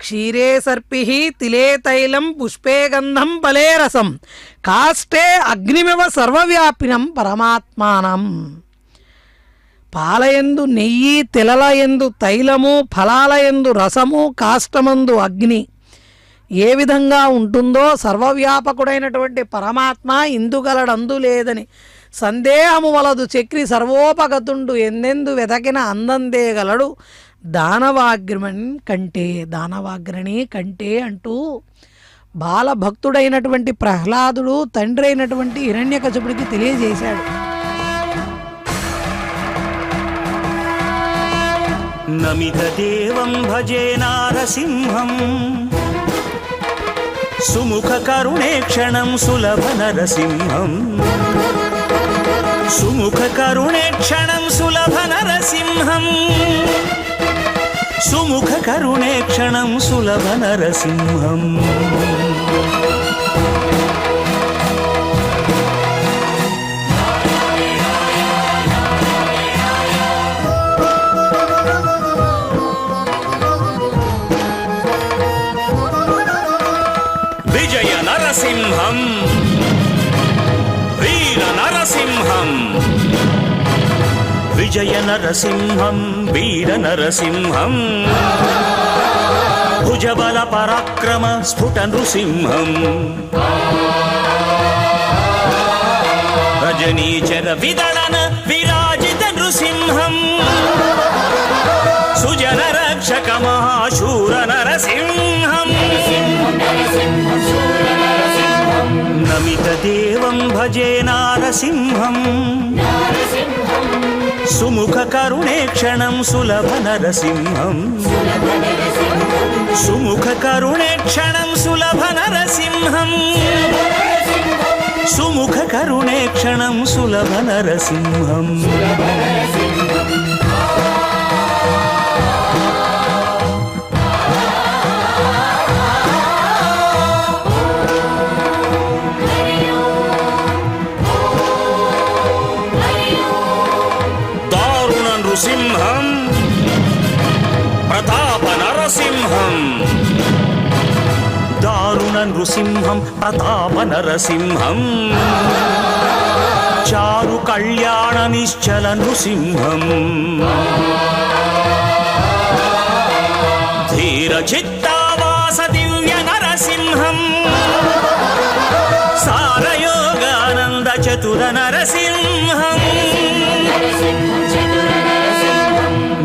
క్షీరే సర్పిః తిలే తైలం పుష్పే గంధం ఫలే రసం కాష్టే అగ్నిమివ సర్వవ్యాపినం పరమాత్మానం. పాలయందు నెయ్యి, తిలలయందు తైలము, ఫలాలయందు రసము, కాష్టమందు అగ్ని ఏ విధంగా ఉంటుందో సర్వవ్యాపకుడైనటువంటి పరమాత్మ ఇందుగలడందు లేదని సందేహము వలదు చక్రి సర్వోపగతుండు ఎందెందు వెతకిన అందందేగలడు దానవాగ్రమణి కంటే, దానవాగ్రణి కంటే అంటూ బాలభక్తుడైనటువంటి ప్రహ్లాదుడు తండ్రి అయినటువంటి హిరణ్యకశిపుడికి తెలియజేశాడు. నమిత దేవం భజే నారసింహం సుముఖ కరుణేక్షణం సులభ నరసింహం, సుముఖ కరుణేక్షణం సులభ నరసింహం, సుముఖ కరుణేక్షణం సులభ నరసింహం. విజయ నరసింహం వీర నరసింహం, విజయ నరసింహం వీర నరసింహం, భుజబల పరాక్రమ స్ఫుట నృసింహం, రజనీచర విదళన విరాజిత నృసింహం, సుజన రక్షక మహాశూర నరసింహం. నమిత దేవం భజే నారసింహం సుముఖ కరుణేక్షణం సులభ నరసింహం, సుముఖ కరుణేక్షణం సులభ నరసింహం, సుముఖ కరుణేక్షణం సులభ నరసింహం. నృసింహం ప్రతాప నరసింహం చారు కళ్యాణ నిశ్చల నృసింహం ధీర చిత్తావాస దివ్య నరసింహం సారయోగానంద చతుర నరసింహం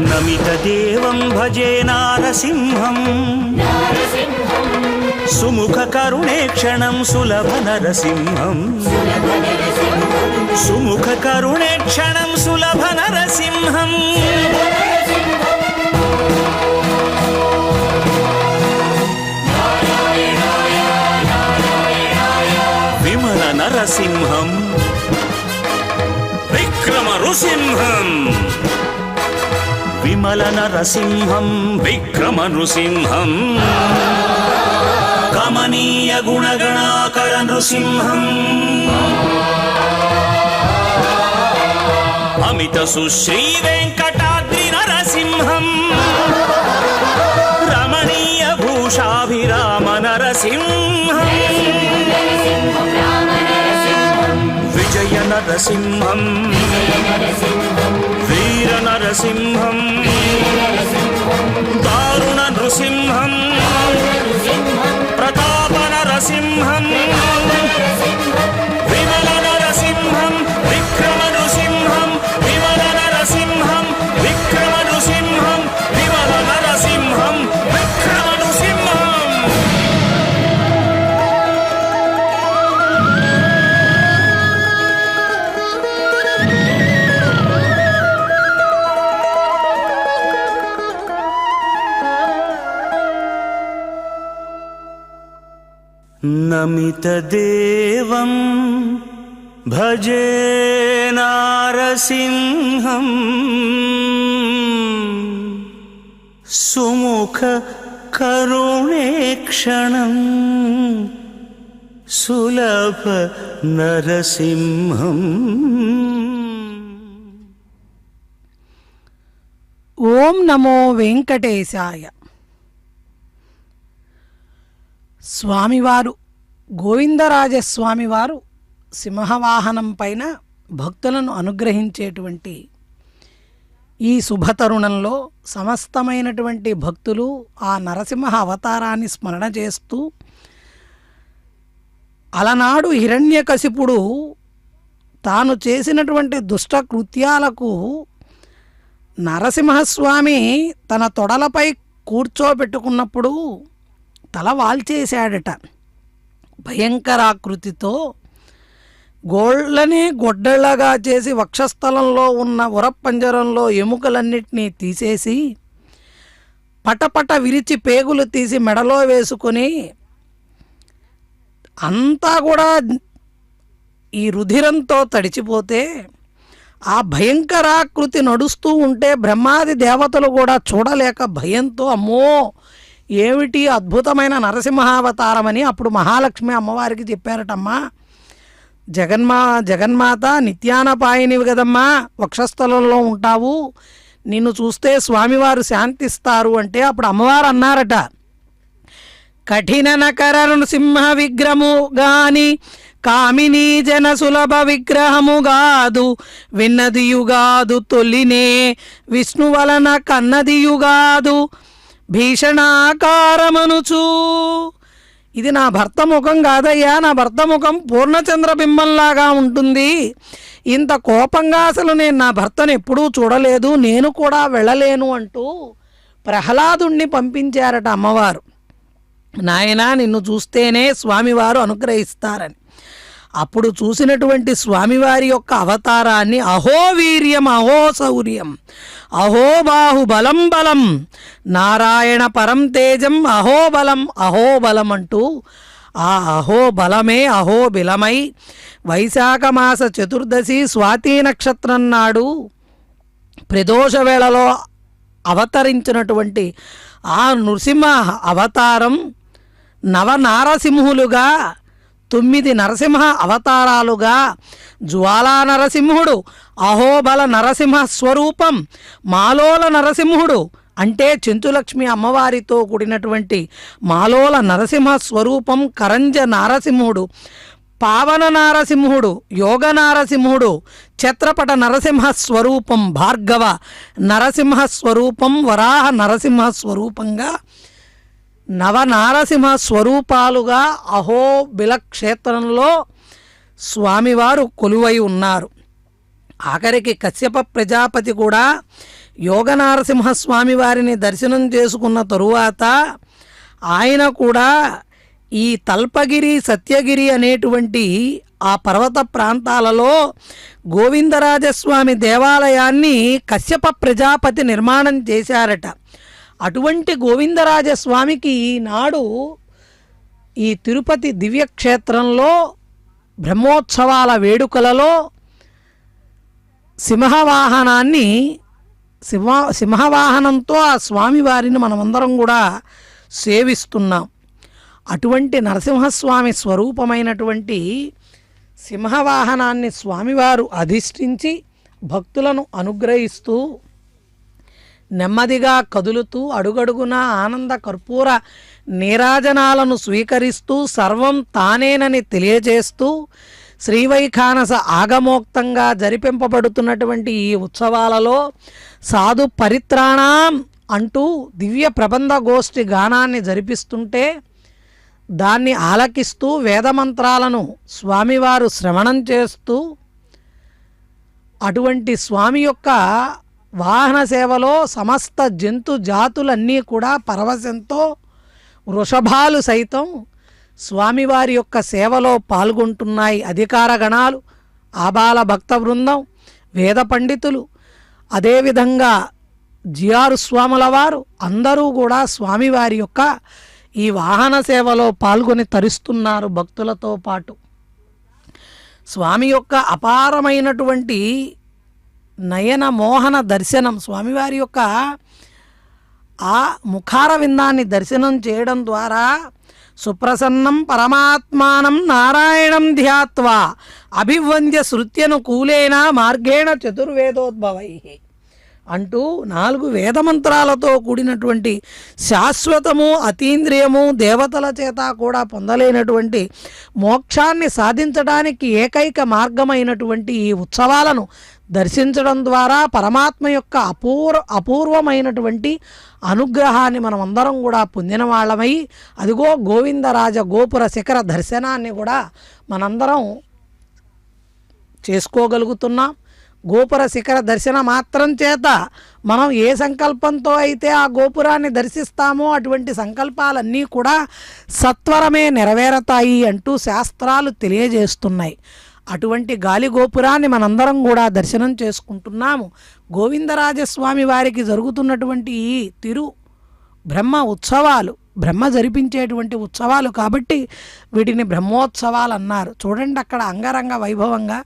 నమిత దేవం భజే నారసింహం సుముఖ కరుణేక్షణం సులభ నరసింహం సుముఖ కరుణేక్షణం సులభ నరసింహం విమల నరసింహం విక్రమ నృసింహం విమల నరసింహం విక్రమ నృసింహం కమనీయ గుణగణాకర నృసింహం అమిత సుశ్రీ వెంకటాద్రి నరసింహం రమణీయ భూషాభిరామ నరసింహం విజయ నరసింహం వీర నరసింహం దారుణ నృసింహం ప్రతాప నరసింహం విమల నరసింహం విక్రమ నృసింహం విమల నరసింహం విక్రమ నృసింహం విమల నరసింహం విక్రమ నృసింహం నమిత దేవం భజే నారసింహం సుముఖ కరుణేక్షణం సులభ నరసింహం. ఓం నమో వెంకటేశాయ. స్వామివారు గోవిందరాజస్వామివారు సింహవాహనం పైన భక్తులను అనుగ్రహించేటువంటి ఈ శుభతరుణంలో సమస్తమైనటువంటి భక్తులు ఆ నరసింహ అవతారాన్ని స్మరణ చేస్తూ అలనాడు హిరణ్యకశిపుడు తాను చేసినటువంటి దుష్ట కృత్యాలకు నరసింహస్వామి తన తొడలపై కూర్చోబెట్టుకున్నప్పుడు తల వాల్చేశాడట. భయంకరాకృతితో గోళ్ళనే గొడ్డళ్ళగా చేసి వక్షస్థలంలో ఉన్న ఉరపంజరంలో ఎముకలన్నిటినీ తీసేసి పటపట విరిచి పేగులు తీసి మెడలో వేసుకొని అంతా కూడా ఈ రుధిరంతో తడిచిపోతే ఆ భయంకరాకృతి నడుస్తూ ఉంటే బ్రహ్మాది దేవతలు కూడా చూడలేక భయంతో అమ్మో ఏమిటి అద్భుతమైన నరసింహావతారమని అప్పుడు మహాలక్ష్మి అమ్మవారికి చెప్పారటమ్మా, జగన్మాత నిత్యానపాయినివి కదమ్మా, వక్షస్థలంలో ఉంటావు, నిన్ను చూస్తే స్వామివారు శాంతిస్తారు అంటే అప్పుడు అమ్మవారు అన్నారట, కఠిన నకర నృసింహ విగ్రహము గాని కామినీ జన సులభ విగ్రహముగాదు, విన్నదియుగాదు తొల్లినే విష్ణు వలన కన్నదియుగాదు భీషణాకారమనుచు. ఇది నా భర్త ముఖం కాదయ్యా, నా భర్త ముఖం పూర్ణచంద్రబింబంలాగా ఉంటుంది, ఇంత కోపంగా అసలు నేను నా భర్తను ఎప్పుడూ చూడలేదు, నేను కూడా వెళ్ళలేను అంటూ ప్రహ్లాదుణ్ణి పంపించారట అమ్మవారు. నాయనా నిన్ను చూస్తేనే స్వామివారు అనుగ్రహిస్తారని. అప్పుడు చూసినటువంటి స్వామివారి యొక్క అవతారాన్ని అహో వీర్యం అహో శౌర్యం అహో బాహుబలం బలం నారాయణ పరం తేజం అహోబలం అంటూ ఆ అహోబలమే అహోబిలమై వైశాఖమాస చతుర్దశి స్వాతి నక్షత్రం నాడు ప్రదోష వేళలో అవతరించినటువంటి ఆ నృసింహ అవతారం నవనారసింహులుగా 9 నరసింహ అవతారాలుగా జ్వాలా నరసింహుడు, అహోబల నరసింహ స్వరూపం, మాలోల నరసింహుడు అంటే చెంచులక్ష్మి అమ్మవారితో కూడినటువంటి మాలోల నరసింహ స్వరూపం కరంజ నారసింహుడు, పావన నారసింహుడు, యోగ నారసింహుడు, ఛత్రపట నరసింహ స్వరూపం, భార్గవ నరసింహ స్వరూపం, వరాహ నరసింహ స్వరూపంగా నవనారసింహ స్వరూపాలుగా అహోబిల క్షేత్రంలో స్వామివారు కొలువై ఉన్నారు. ఆఖరికి కశ్యప ప్రజాపతి కూడా యోగ నారసింహస్వామి వారిని దర్శనం చేసుకున్న తరువాత ఆయన కూడా ఈ తల్పగిరి సత్యగిరి అనేటువంటి ఆ పర్వత ప్రాంతాలలో గోవిందరాజస్వామి దేవాలయాన్ని కశ్యప ప్రజాపతి నిర్మాణం చేశారట. అటువంటి గోవిందరాజస్వామికి ఈనాడు ఈ తిరుపతి దివ్యక్షేత్రంలో బ్రహ్మోత్సవాల వేడుకలలో సింహవాహనంతో ఆ స్వామివారిని మనమందరం కూడా సేవిస్తున్నాం. అటువంటి నరసింహస్వామి స్వరూపమైనటువంటి సింహవాహనాన్ని స్వామివారు అధిష్ఠించి భక్తులను అనుగ్రహిస్తూ నెమ్మదిగా కదులుతూ అడుగడుగున ఆనంద కర్పూర నీరాజనాలను స్వీకరిస్తూ సర్వం తానేనని తెలియజేస్తూ శ్రీవైఖానస ఆగమోక్తంగా జరిపింపబడుతున్నటువంటి ఈ ఉత్సవాలలో సాధు పరిత్రాణం అంటూ దివ్య ప్రబంధ గోష్ఠి గానాన్ని జరిపిస్తుంటే దాన్ని ఆలకిస్తూ వేదమంత్రాలను స్వామివారు శ్రవణం చేస్తూ అటువంటి స్వామి యొక్క వాహన సేవలో సమస్త జంతు జాతులన్నీ కూడా పరవశంతో వృషభాలు సైతం స్వామివారి యొక్క సేవలో పాల్గొంటున్నాయి. అధికార గణాలు, ఆబాల భక్త బృందం, వేద పండితులు, అదేవిధంగా జిఆర్ స్వాముల వారు అందరూ కూడా స్వామివారి యొక్క ఈ వాహన సేవలో పాల్గొని తరిస్తున్నారు భక్తులతో పాటు. స్వామి యొక్క అపారమైనటువంటి నయన మోహన దర్శనం, స్వామివారి యొక్క ఆ ముఖార విందాన్ని దర్శనం చేయడం ద్వారా సుప్రసన్నం పరమాత్మానం నారాయణం ధ్యాత్వా అభివంద్య శృత్యను కూలేన మార్గేణ చతుర్వేదోద్భవై అంటూ 4 వేదమంత్రాలతో కూడినటువంటి శాశ్వతము అతీంద్రియము దేవతల చేత కూడా పొందలేనటువంటి మోక్షాన్ని సాధించడానికి ఏకైక మార్గమైనటువంటి ఈ ఉత్సవాలను దర్శించడం ద్వారా పరమాత్మ యొక్క అపూర్వమైనటువంటి అనుగ్రహాన్ని మనం అందరం కూడా పొందిన వాళ్ళమై అదిగో గోవిందరాజ గోపుర శిఖర దర్శనాన్ని కూడా మనందరం చేసుకోగలుగుతున్నాం. గోపుర శిఖర దర్శన మాత్రం చేత మనం ఏ సంకల్పంతో అయితే ఆ గోపురాన్ని దర్శిస్తామో అటువంటి సంకల్పాలన్నీ కూడా సత్వరమే నెరవేరతాయి అంటూ శాస్త్రాలు తెలియజేస్తున్నాయి. అటువంటి గాలి గోపురాన్ని మనందరం కూడా దర్శనం చేసుకుంటున్నాము. గోవిందరాజస్వామి వారికి జరుగుతున్నటువంటి ఈ తిరు బ్రహ్మ ఉత్సవాలు, బ్రహ్మ జరిపించేటువంటి ఉత్సవాలు కాబట్టి వీటిని బ్రహ్మోత్సవాలు అన్నారు. చూడండి, అక్కడ అంగరంగ వైభవంగా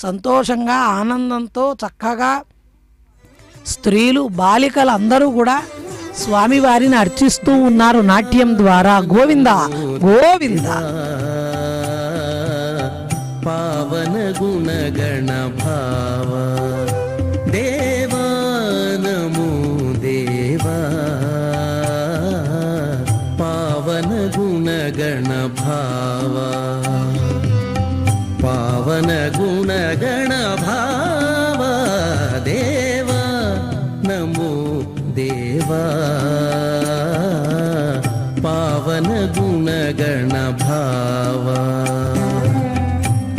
సంతోషంగా ఆనందంతో చక్కగా స్త్రీలు బాలికలు అందరూ కూడా స్వామివారిని అర్చిస్తూ ఉన్నారు నాట్యం ద్వారా. గోవింద గోవింద. పావన గుణగణ భావ దేవా నమో దేవా, పావన గుణగణ భావ, పావన గుణగణ భావ దేవా నమో దేవా, పావన గుణగణ భావ,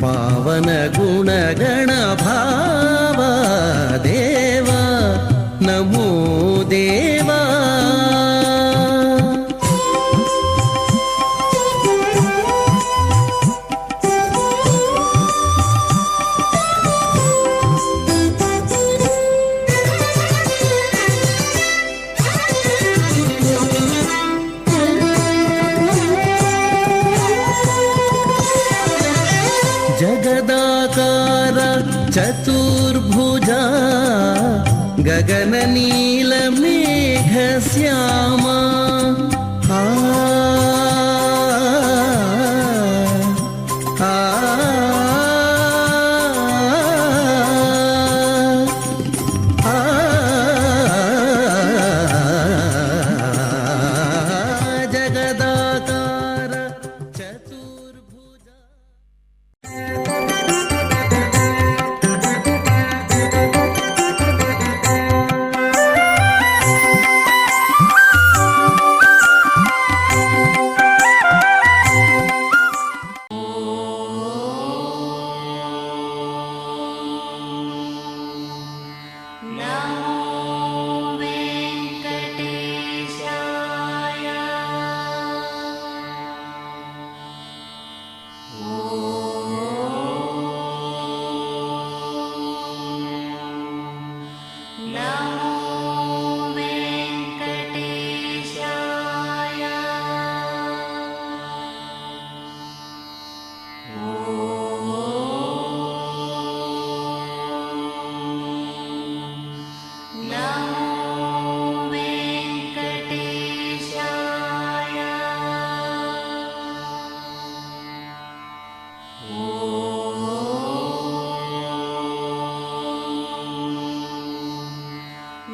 పావన గుణగణ భావ దేవా నమో దేవా. జగదాకార చతుర్భుజా గగన నీల మేఘ శ్యామా, ఆ ఆ ఆ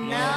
No.